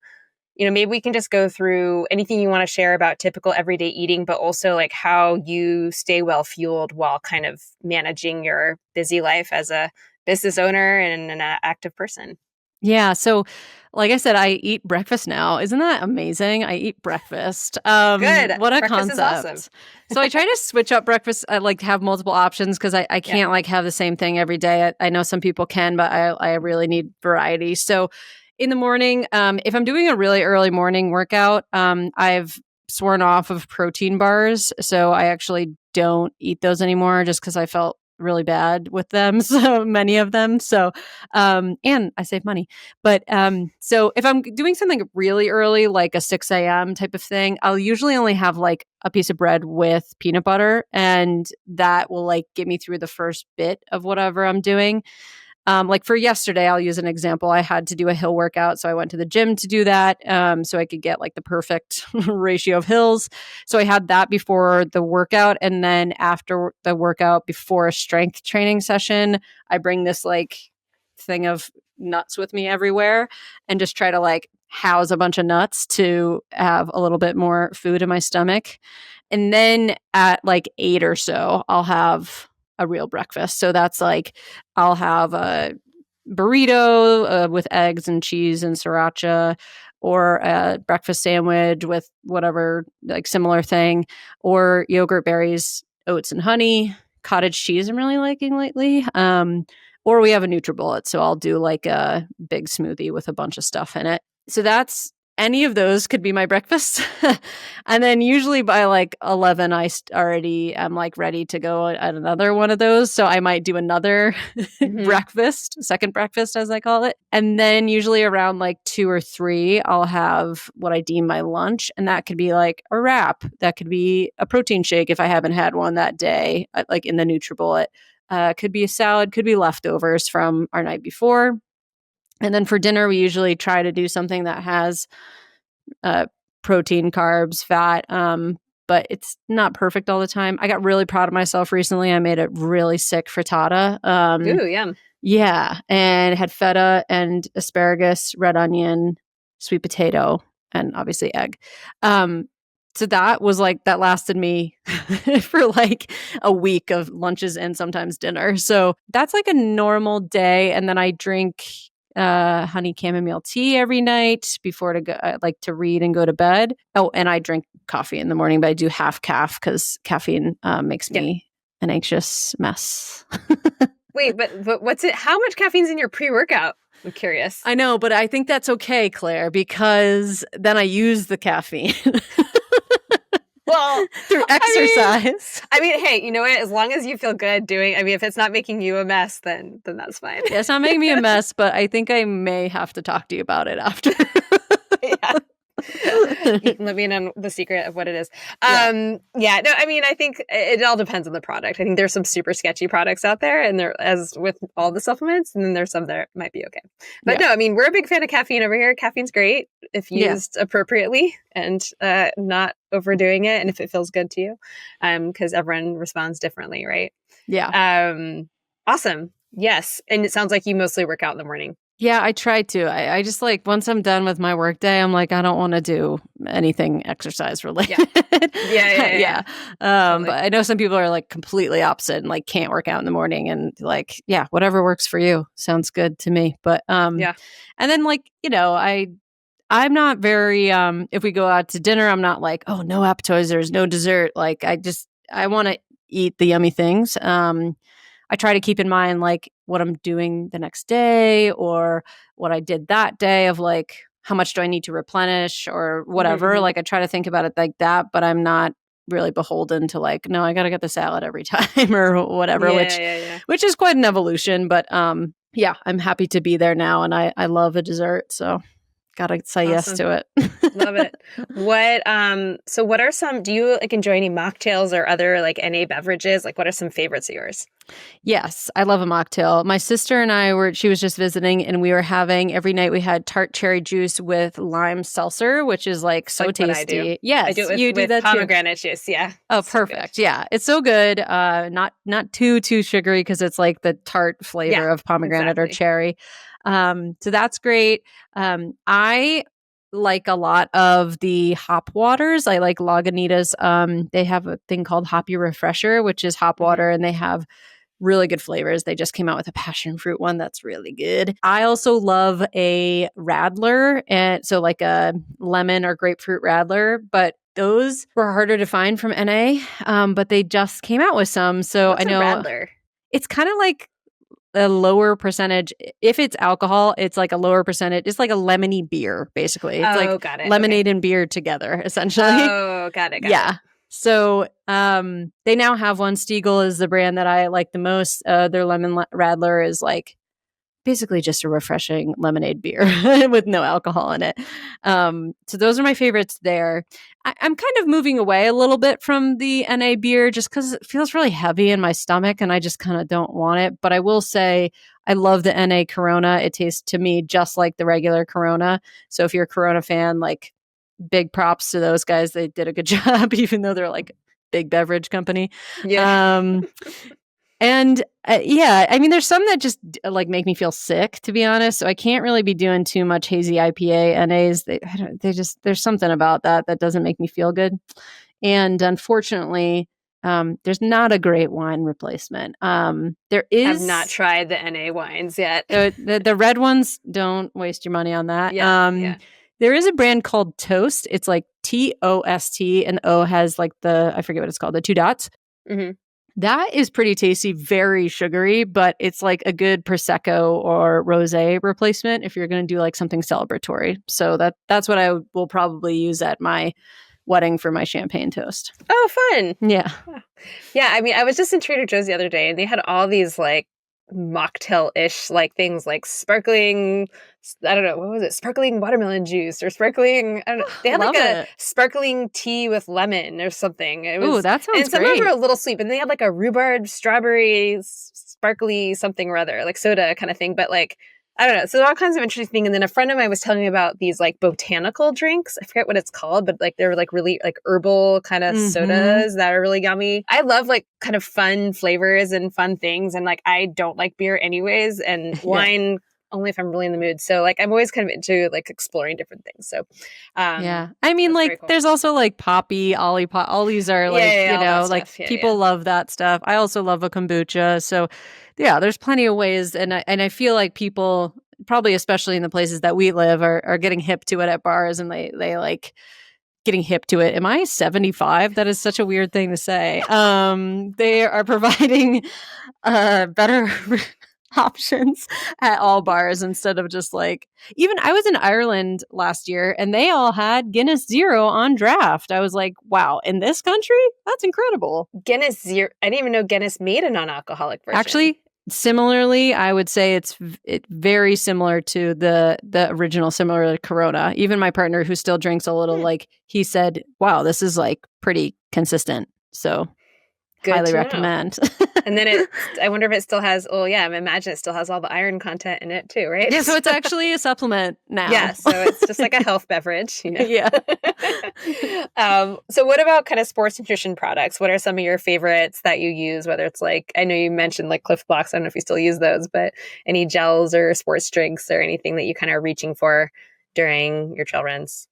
maybe we can just go through anything you want to share about typical everyday eating, but also like how you stay well fueled while kind of managing your busy life as a business owner and an active person. Yeah. So, like I said, I eat breakfast now. Isn't that amazing? I eat breakfast. Good. What a Breakfast is awesome. concept. So I try to switch up breakfast. I like to have multiple options because I can't like have the same thing every day. I know some people can, but I really need variety. So in the morning, if I'm doing a really early morning workout, I've sworn off of protein bars. So I actually don't eat those anymore just because I felt really bad with them. So many of them. So, and I save money. But so if I'm doing something really early, like a 6 a.m. type of thing, I'll usually only have like a piece of bread with peanut butter. And that will like get me through the first bit of whatever I'm doing. Like for yesterday, I'll use an example. I had to do a hill workout. So I went to the gym to do that. So I could get like the perfect ratio of hills. So I had that before the workout. And then after the workout, before a strength training session, I bring this like thing of nuts with me everywhere and just try to like house a bunch of nuts to have a little bit more food in my stomach. And then at like 8 or so, I'll have a real breakfast. So that's like I'll have a burrito with eggs and cheese and sriracha, or a breakfast sandwich with whatever like similar thing, or yogurt, berries, oats, and honey. Cottage cheese I'm really liking lately. Or we have a NutriBullet, so I'll do like a big smoothie with a bunch of stuff in it. So that's any of those could be my breakfast. And then usually by like 11, I already am like ready to go at another one of those. So I might do another breakfast, second breakfast, as I call it. And then usually around like 2 or 3, I'll have what I deem my lunch. And that could be like a wrap. That could be a protein shake if I haven't had one that day, like in the NutriBullet. Could be a salad, could be leftovers from our night before. And then for dinner, we usually try to do something that has protein, carbs, fat, but it's not perfect all the time. I got really proud of myself recently. I made a really sick frittata. Ooh, yum. Yeah, and it had feta and asparagus, red onion, sweet potato, and obviously egg. So that was like, that lasted me for like a week of lunches and sometimes dinner. So that's like a normal day. And then I drink honey chamomile tea every night before to go. I like to read and go to bed. Oh, and I drink coffee in the morning, but I do half calf because caffeine makes me an anxious mess. Wait, but what's it? How much caffeine's in your pre-workout? I'm curious. I know, but I think that's okay, Claire, because then I use the caffeine. Well, through exercise. I mean, hey, you know what? As long as you feel good doing, if it's not making you a mess, then that's fine. Yeah, it's not making me a mess, but I think I may have to talk to you about it after. Yeah. You can let me in on the secret of what it is. No, I mean, I think it all depends on the product. I think there's some super sketchy products out there, and there, as with all the supplements, and then there's some that might be okay. But no, I mean, we're a big fan of caffeine over here. Caffeine's great if used appropriately and not overdoing it, and if it feels good to you, because everyone responds differently, right? Yeah. Awesome. Yes, and it sounds like you mostly work out in the morning. Yeah, I try to. I just like, once I'm done with my work day, I'm like, I don't want to do anything exercise related. Yeah. Totally. But I know some people are like completely opposite and like can't work out in the morning, and like, yeah, whatever works for you sounds good to me. But and then like, I'm not very if we go out to dinner, I'm not like, oh, no appetizers, no dessert. Like I want to eat the yummy things. I try to keep in mind like what I'm doing the next day or what I did that day of like, how much do I need to replenish or whatever. Like I try to think about it like that, but I'm not really beholden to like, no, I got to get the salad every time or whatever, which is quite an evolution. But I'm happy to be there now. And I love a dessert. So gotta say yes to it. Love it. What are some, do you like enjoy any mocktails or other like NA beverages? Like what are some favorites of yours? Yes, I love a mocktail. My sister and she was just visiting, and we were having, every night we had tart cherry juice with lime seltzer, which is like so tasty. I do. Yes, I do it you do that pomegranate juice. Yeah. Oh, perfect. Yeah, it's so good. Not too sugary because it's like the tart flavor of pomegranate or cherry. So that's great. I like a lot of the hop waters. I like Lagunitas. They have a thing called Hoppy Refresher, which is hop water, and they have really good flavors. They just came out with a passion fruit one that's really good. I also love a Radler, and so like a lemon or grapefruit Radler, but those were harder to find from NA. But they just came out with some. So What's I know a Radler? it's kind of like a lower percentage. If it's alcohol, it's like a lower percentage. It's like a lemony beer, basically. It's like Got it. lemonade and beer together, essentially. Oh, got it. Yeah. So they now have one. Stiegel is the brand that I like the most. Their lemon radler is like basically just a refreshing lemonade beer with no alcohol in it. So those are my favorites there. I'm kind of moving away a little bit from the NA beer just because it feels really heavy in my stomach and I just kind of don't want it. But I will say I love the NA Corona. It tastes to me just like the regular Corona. So if you're a Corona fan, like big props to those guys. They did a good job, even though they're like big beverage company. Yeah. And yeah, I mean, there's some that just like make me feel sick, to be honest. So I can't really be doing too much hazy IPA NAs. They just, there's something about that doesn't make me feel good. And unfortunately, there's not a great wine replacement. There is. I've not tried the NA wines yet. The red ones, don't waste your money on that. Yeah. There is a brand called Toast. It's like TOST, and O has like I forget what it's called, the 2 dots. Mm-hmm. That is pretty tasty, very sugary, but it's like a good Prosecco or Rosé replacement if you're going to do like something celebratory. So that's what I will probably use at my wedding for my champagne toast. Oh, fun. Yeah. Yeah, I mean, I was just in Trader Joe's the other day and they had all these like mocktail-ish like things like sparkling, I don't know, what was it? Sparkling watermelon juice or sparkling, I don't know. They had like a sparkling tea with lemon or something. Ooh, that sounds great. And some of them were a little sweet, but they had like a rhubarb, strawberry, sparkly something or other, like soda kind of thing. But like, I don't know. So there are all kinds of interesting things. And then a friend of mine was telling me about these like botanical drinks. I forget what it's called, but like they're like really like herbal kind of sodas that are really yummy. I love like kind of fun flavors and fun things. And like, I don't like beer anyways, and wine only if I'm really in the mood. So like, I'm always kind of into like exploring different things. So yeah, I mean, like cool. There's also like poppy, Olipop. All these are like, you know, like people love that stuff. I also love a kombucha. So yeah, there's plenty of ways. And I feel like people, probably especially in the places that we live, are getting hip to it at bars, and they like getting hip to it. Am I 75? That is such a weird thing to say. They are providing better options at all bars instead of just like, even I was in Ireland last year and they all had Guinness Zero on draft. I was like, wow, in this country? That's incredible. Guinness Zero. I didn't even know Guinness made a non-alcoholic version. Actually, similarly, I would say it's very similar to the original, similar to Corona. Even my partner, who still drinks a little, like he said, wow, this is like pretty consistent. So good, highly recommend. And then I wonder if it still has, I imagine it still has all the iron content in it too, right? Yeah, so it's actually a supplement now. Yeah, so it's just like a health beverage, you know? Yeah. So what about kind of sports nutrition products? What are some of your favorites that you use, whether it's like, I know you mentioned like Cliff Blocks, I don't know if you still use those, but any gels or sports drinks or anything that you kind of are reaching for during your trail runs?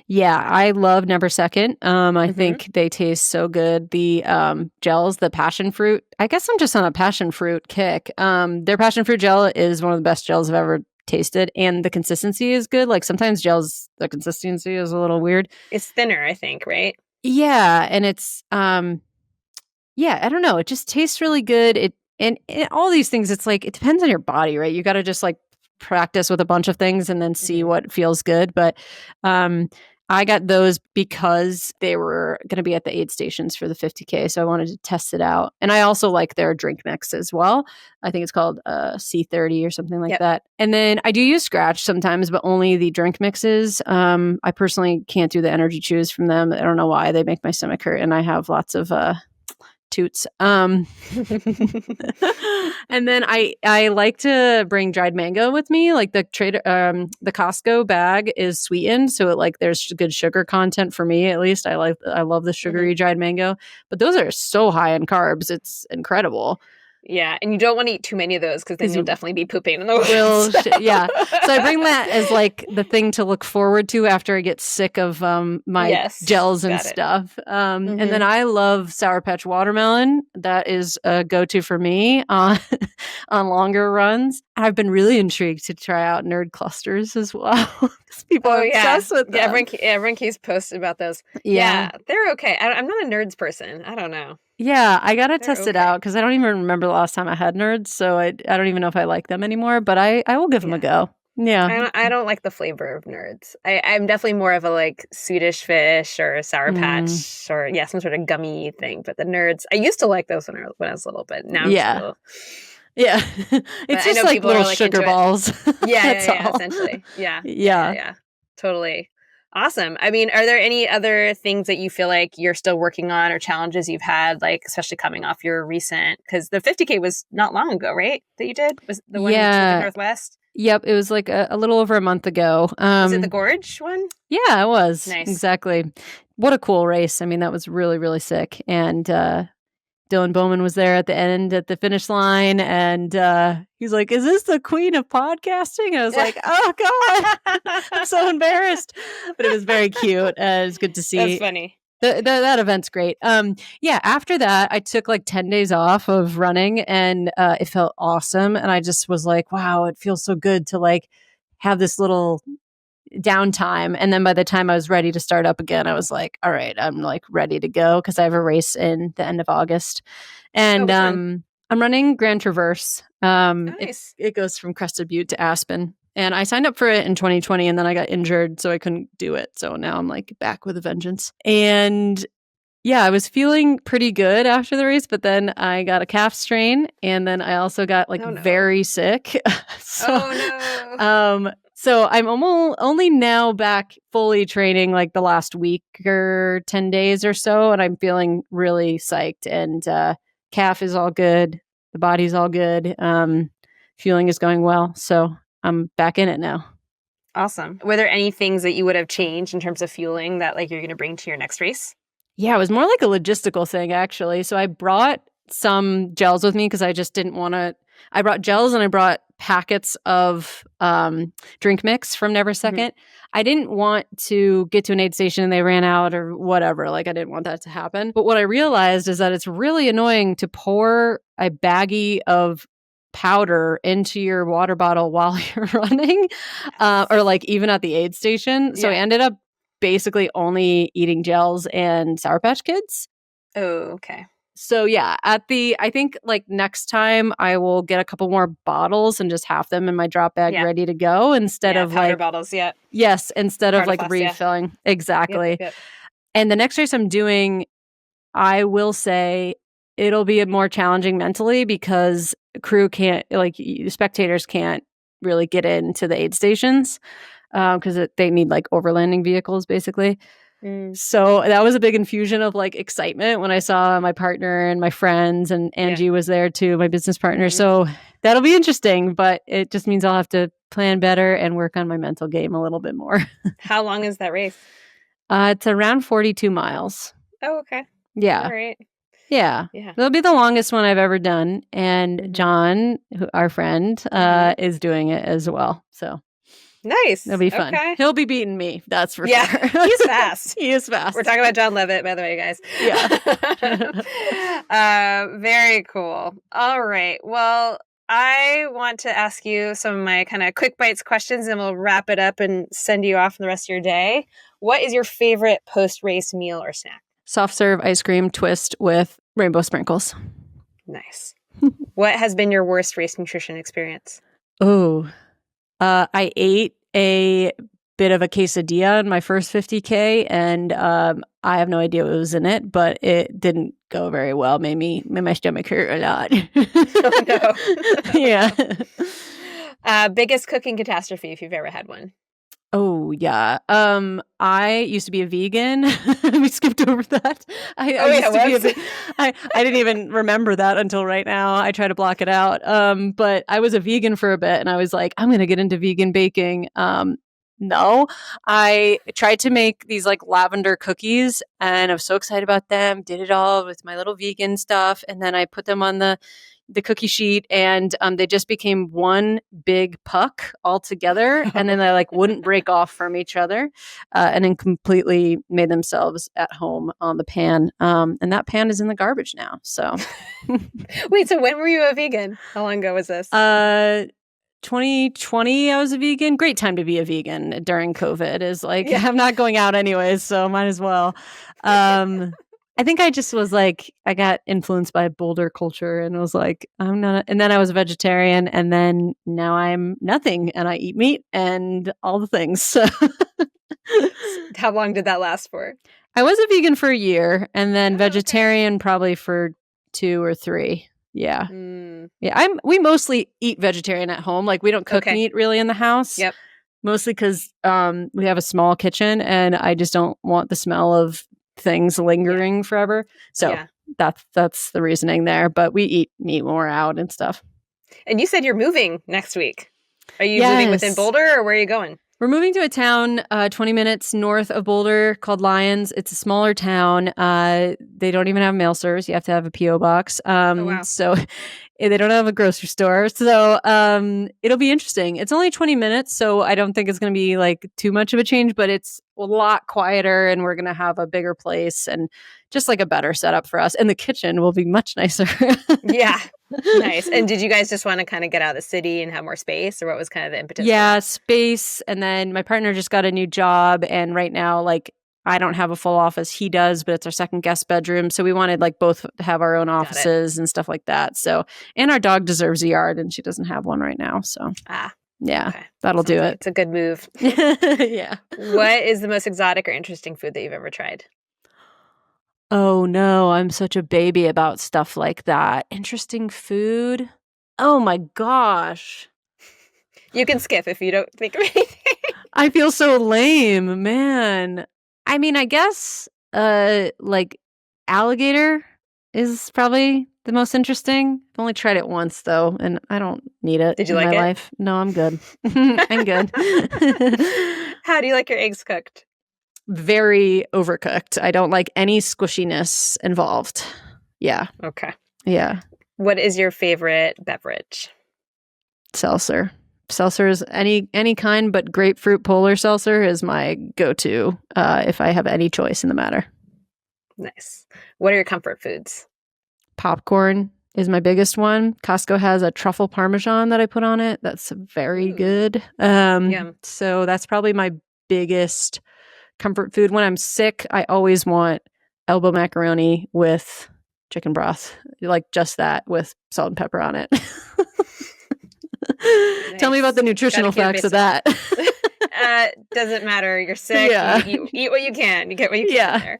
Yeah, I love Number Second. I think they taste so good. The gels, the passion fruit. I guess I'm just on a passion fruit kick. Their passion fruit gel is one of the best gels I've ever tasted, and the consistency is good. Like sometimes gels, the consistency is a little weird. It's thinner, I think, right? Yeah, and it's I don't know. It just tastes really good. And all these things, it's like it depends on your body, right? You got to just like practice with a bunch of things and then see what feels good. But I got those because they were going to be at the aid stations for the 50K. So I wanted to test it out. And I also like their drink mix as well. I think it's called C30 or something like that. And then I do use Scratch sometimes, but only the drink mixes. I personally can't do the energy chews from them. I don't know why. They make my stomach hurt, and I have lots of toots. And then I like to bring dried mango with me. Like the Costco bag is sweetened, so there's good sugar content for me at least. I love the sugary dried mango, but those are so high in carbs. It's incredible. Yeah. And you don't want to eat too many of those because then you'll definitely be pooping in the woods. Yeah. So I bring that as like the thing to look forward to after I get sick of my gels and stuff. And then I love Sour Patch watermelon. That is a go-to for me on longer runs. I've been really intrigued to try out nerd clusters as well. People are obsessed with them. Everyone keeps posting about those. Yeah, they're okay. I'm not a nerds person. I don't know. Yeah, I gotta test it out because I don't even remember the last time I had nerds, so I don't even know if I like them anymore. But I will give them a go. Yeah, I don't like the flavor of nerds. I'm definitely more of a like Swedish Fish or Sour Patch or some sort of gummy thing. But the nerds, I used to like those when I was little, but now I'm just a little. Yeah, it's just like little sugar balls. Yeah, essentially. Yeah, totally. Awesome. I mean, are there any other things that you feel like you're still working on or challenges you've had, like especially coming off your recent, because the 50K was not long ago, right? That you did? Was the one in Pacific Northwest? Yep. It was like a little over a month ago. Was it the Gorge one? Yeah, it was. Nice. Exactly. What a cool race. I mean, that was really, really sick. And Dylan Bowman was there at the end at the finish line, and he's like, "Is this the queen of podcasting?" I was like, "Oh God, I'm so embarrassed," but it was very cute. It was good to see. That's funny. That event's great. After that, I took like 10 days off of running, and it felt awesome. And I just was like, "Wow, it feels so good to like have this little downtime." And then by the time I was ready to start up again, I was like, all right, I'm like ready to go because I have a race in the end of August. And I'm running Grand Traverse. Nice. It goes from Crested Butte to Aspen. And I signed up for it in 2020 and then I got injured, so I couldn't do it. So now I'm like back with a vengeance. And yeah, I was feeling pretty good after the race, but then I got a calf strain and then I also got like very sick. So I'm only now back fully training like the last week or 10 days or so. And I'm feeling really psyched, and calf is all good. The body's all good. Fueling is going well. So I'm back in it now. Awesome. Were there any things that you would have changed in terms of fueling that like you're going to bring to your next race? Yeah, it was more like a logistical thing, actually. So I brought some gels with me because I just didn't want to. I brought gels and I brought packets of drink mix from Never Second. I didn't want to get to an aid station and they ran out or whatever. Like, I didn't want that to happen. But what I realized is that it's really annoying to pour a baggie of powder into your water bottle while you're running or like even at the aid station. So I ended up basically only eating gels and Sour Patch Kids. Oh, okay. So yeah, I think like next time I will get a couple more bottles and just have them in my drop bag ready to go instead of powder like bottles. Yeah. Yes, instead of like refilling. Exactly. Yep. And the next race I'm doing, I will say it'll be more challenging mentally because crew can't, like spectators can't really get into the aid stations because they need like overlanding vehicles basically. So that was a big infusion of like excitement when I saw my partner and my friends, and Angie was there too, my business partner. So that'll be interesting, but it just means I'll have to plan better and work on my mental game a little bit more. How long is that race? It's around 42 miles. Oh, okay. Yeah. All right. Yeah. It'll be the longest one I've ever done. And John, our friend, is doing it as well. So nice. It'll be fun. Okay. He'll be beating me. That's for sure. He's fast. He is fast. We're talking about John Levitt, by the way, guys. Yeah. Very cool. All right. Well, I want to ask you some of my kind of quick bites questions, and we'll wrap it up and send you off for the rest of your day. What is your favorite post-race meal or snack? Soft serve ice cream twist with rainbow sprinkles. Nice. What has been your worst race nutrition experience? Oh, I ate a bit of a quesadilla in my first 50K, and I have no idea what was in it, but it didn't go very well. Made my stomach hurt a lot. Oh, no. Yeah. Biggest cooking catastrophe if you've ever had one? Oh, yeah. I used to be a vegan. We skipped over that. I didn't even remember that until right now. I try to block it out. But I was a vegan for a bit and I was like, I'm going to get into vegan baking. No, I tried to make these like lavender cookies and I was so excited about them. Did it all with my little vegan stuff. And then I put them on the the cookie sheet, and they just became one big puck all together, and then they like wouldn't break off from each other, and then completely made themselves at home on the pan. And that pan is in the garbage now. So, Wait, so when were you a vegan? How long ago was this? 2020, I was a vegan. Great time to be a vegan during COVID. Is like I'm not going out anyways, so might as well. I think I just was like, I got influenced by Boulder culture and was like, I'm not. And then I was a vegetarian, and then now I'm nothing, and I eat meat and all the things. So how long did that last for? I was a vegan for a year, and then vegetarian probably for 2 or 3. Yeah. Yeah. We mostly eat vegetarian at home. Like we don't cook meat really in the house. Yep. Mostly because we have a small kitchen, and I just don't want the smell of things lingering forever. So that's the reasoning there. But we eat meat when we're out and stuff. And you said you're moving next week. Are you moving within Boulder, or where are you going? We're moving to a town 20 minutes north of Boulder called Lyons. It's a smaller town. They don't even have mail service. You have to have a P.O. box. So they don't have a grocery store. So it'll be interesting. It's only 20 minutes, so I don't think it's going to be like too much of a change, but it's a lot quieter, and we're going to have a bigger place and just like a better setup for us. And the kitchen will be much nicer. Yeah. Nice. And did you guys just want to kind of get out of the city and have more space, or what was kind of the impetus? Yeah, space. And then my partner just got a new job, and right now, like, I don't have a full office. He does, but it's our second guest bedroom. So we wanted like both to have our own offices and stuff like that. So, and our dog deserves a yard, and she doesn't have one right now. So that'll do it. It's a good move. Yeah. What is the most exotic or interesting food that you've ever tried? Oh no, I'm such a baby about stuff like that. Interesting food. Oh my gosh. You can skip if you don't think of anything. I feel so lame, man. I mean, I guess like alligator is probably the most interesting. I've only tried it once though, and I don't need it in my life. No, I'm good. I'm good. How do you like your eggs cooked? Very overcooked. I don't like any squishiness involved. Yeah. Okay. Yeah. What is your favorite beverage? Seltzer. Seltzer is any kind, but grapefruit polar seltzer is my go-to if I have any choice in the matter. Nice. What are your comfort foods? Popcorn is my biggest one. Costco has a truffle parmesan that I put on it. That's very good. So that's probably my biggest comfort food. When I'm sick, I always want elbow macaroni with chicken broth, like just that with salt and pepper on it. Nice. Tell me about the nutritional facts of that. Doesn't matter. You're sick. Yeah. You eat what you can. You get what you can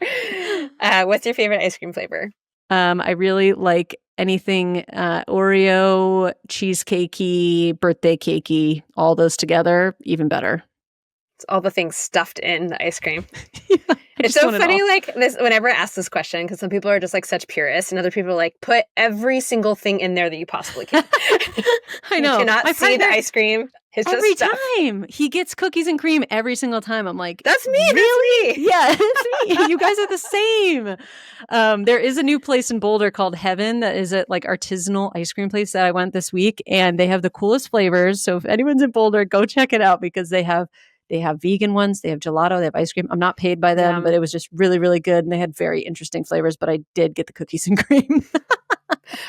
there. What's your favorite ice cream flavor? I really like anything Oreo, cheesecakey, birthday cakey, all those together, even better. All the things stuffed in the ice cream. It's so funny, like this. Whenever I ask this question, because some people are just like such purists, and other people are like, put every single thing in there that you possibly can. I know. You cannot see the ice cream. It's every just time he gets cookies and cream every single time. I'm like, that's me. Really? That's me. Yeah, it's me. You guys are the same. There is a new place in Boulder called Heaven that is a like artisanal ice cream place that I went this week, and they have the coolest flavors. So if anyone's in Boulder, go check it out because they have vegan ones. They have gelato. They have ice cream. I'm not paid by them, but it was just really, really good. And they had very interesting flavors, but I did get the cookies and cream.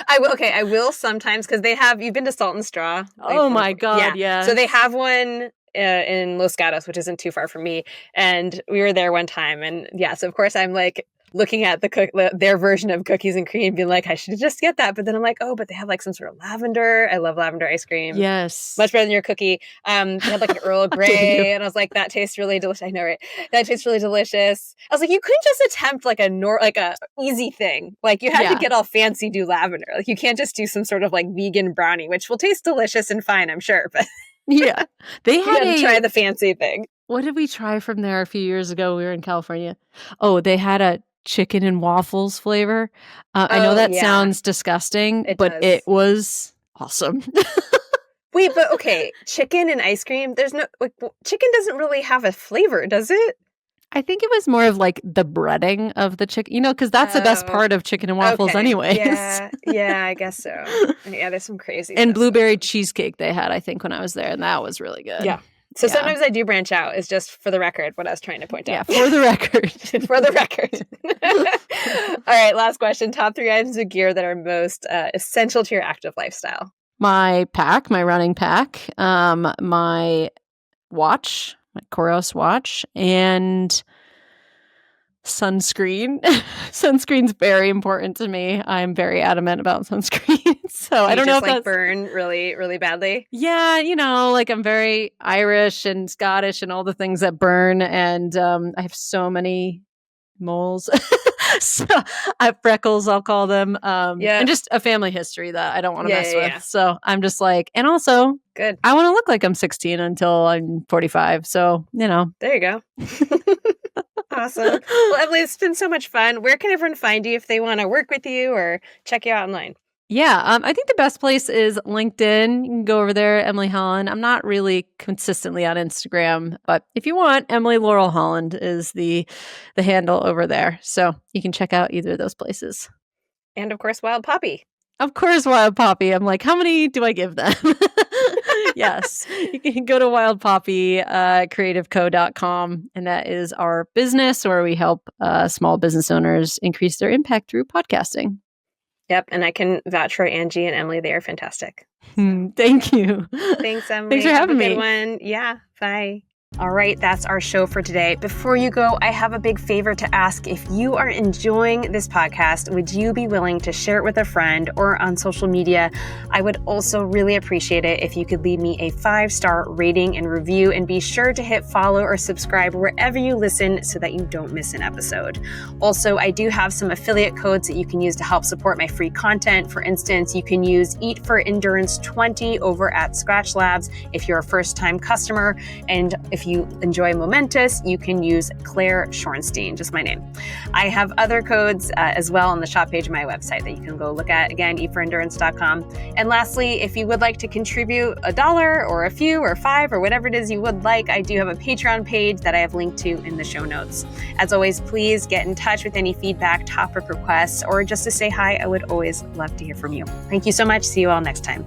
I will sometimes because they have, you've been to Salt and Straw. Oh my God. Yeah. So they have one in Los Gatos, which isn't too far from me. And we were there one time. And so of course I'm like, looking at their version of cookies and cream, being like, I should just get that. But then I'm like, oh, but they have like some sort of lavender. I love lavender ice cream. Yes. Much better than your cookie. They had like an Earl Grey. And I was like, that tastes really delicious. I know, right? That tastes really delicious. I was like, you couldn't just attempt like a easy thing. Like you had to get all fancy, do lavender. Like you can't just do some sort of like vegan brownie, which will taste delicious and fine, I'm sure. But yeah, they had to try the fancy thing. What did we try from there a few years ago? We were in California. Oh, they had a chicken and waffles flavor. I know that sounds disgusting, but it was awesome. Wait, but okay, chicken and ice cream. There's no chicken doesn't really have a flavor, does it? I think it was more of like the breading of the chicken, because that's the best part of chicken and waffles anyways. Yeah, I guess so. Yeah, there's some crazy And stuff blueberry cheesecake they had, I think, when I was there, and that was really good. Yeah. So sometimes I do branch out, is just for the record what I was trying to point out. Yeah, for the record. For the record. All right, last question. Top 3 items of gear that are most essential to your active lifestyle. My pack, my running pack, my watch, my Koros watch, and sunscreen. Sunscreen's very important to me. I'm very adamant about sunscreen. So I don't know if that's burn really, really badly. Yeah, like I'm very Irish and Scottish and all the things that burn. And I have so many moles. So I have freckles, I'll call them. And just a family history that I don't want to mess with. Yeah. So I'm just like, and also good. I want to look like I'm 16 until I'm 45. So, There you go. Awesome. Well, Emily, it's been so much fun. Where can everyone find you if they want to work with you or check you out online? Yeah, I think the best place is LinkedIn. You can go over there, Emily Holland. I'm not really consistently on Instagram, but if you want, Emily Laurel Holland is the handle over there. So you can check out either of those places. And of course, Wild Poppy. Of course, Wild Poppy. I'm like, how many do I give them? Yes. You can go to wildpoppycreativeco.com, and that is our business where we help small business owners increase their impact through podcasting. Yep. And I can vouch for Angie and Emily. They are fantastic. Thank you. Thanks, Emily. Thanks for having me. Have a good one. Yeah. Bye. All right, that's our show for today. Before you go, I have a big favor to ask. If you are enjoying this podcast, would you be willing to share it with a friend or on social media? I would also really appreciate it if you could leave me a 5-star rating and review, and be sure to hit follow or subscribe wherever you listen so that you don't miss an episode. Also, I do have some affiliate codes that you can use to help support my free content. For instance, you can use Eat for Endurance 20 over at Scratch Labs if you're a first-time customer, and if you enjoy Momentous, you can use Claire Shorenstein, just my name. I have other codes as well on the shop page of my website that you can go look at. Again, eatforendurance.com. And lastly, if you would like to contribute $1 or a few or $5 or whatever it is you would like, I do have a Patreon page that I have linked to in the show notes. As always, please get in touch with any feedback, topic requests, or just to say hi. I would always love to hear from you. Thank you so much. See you all next time.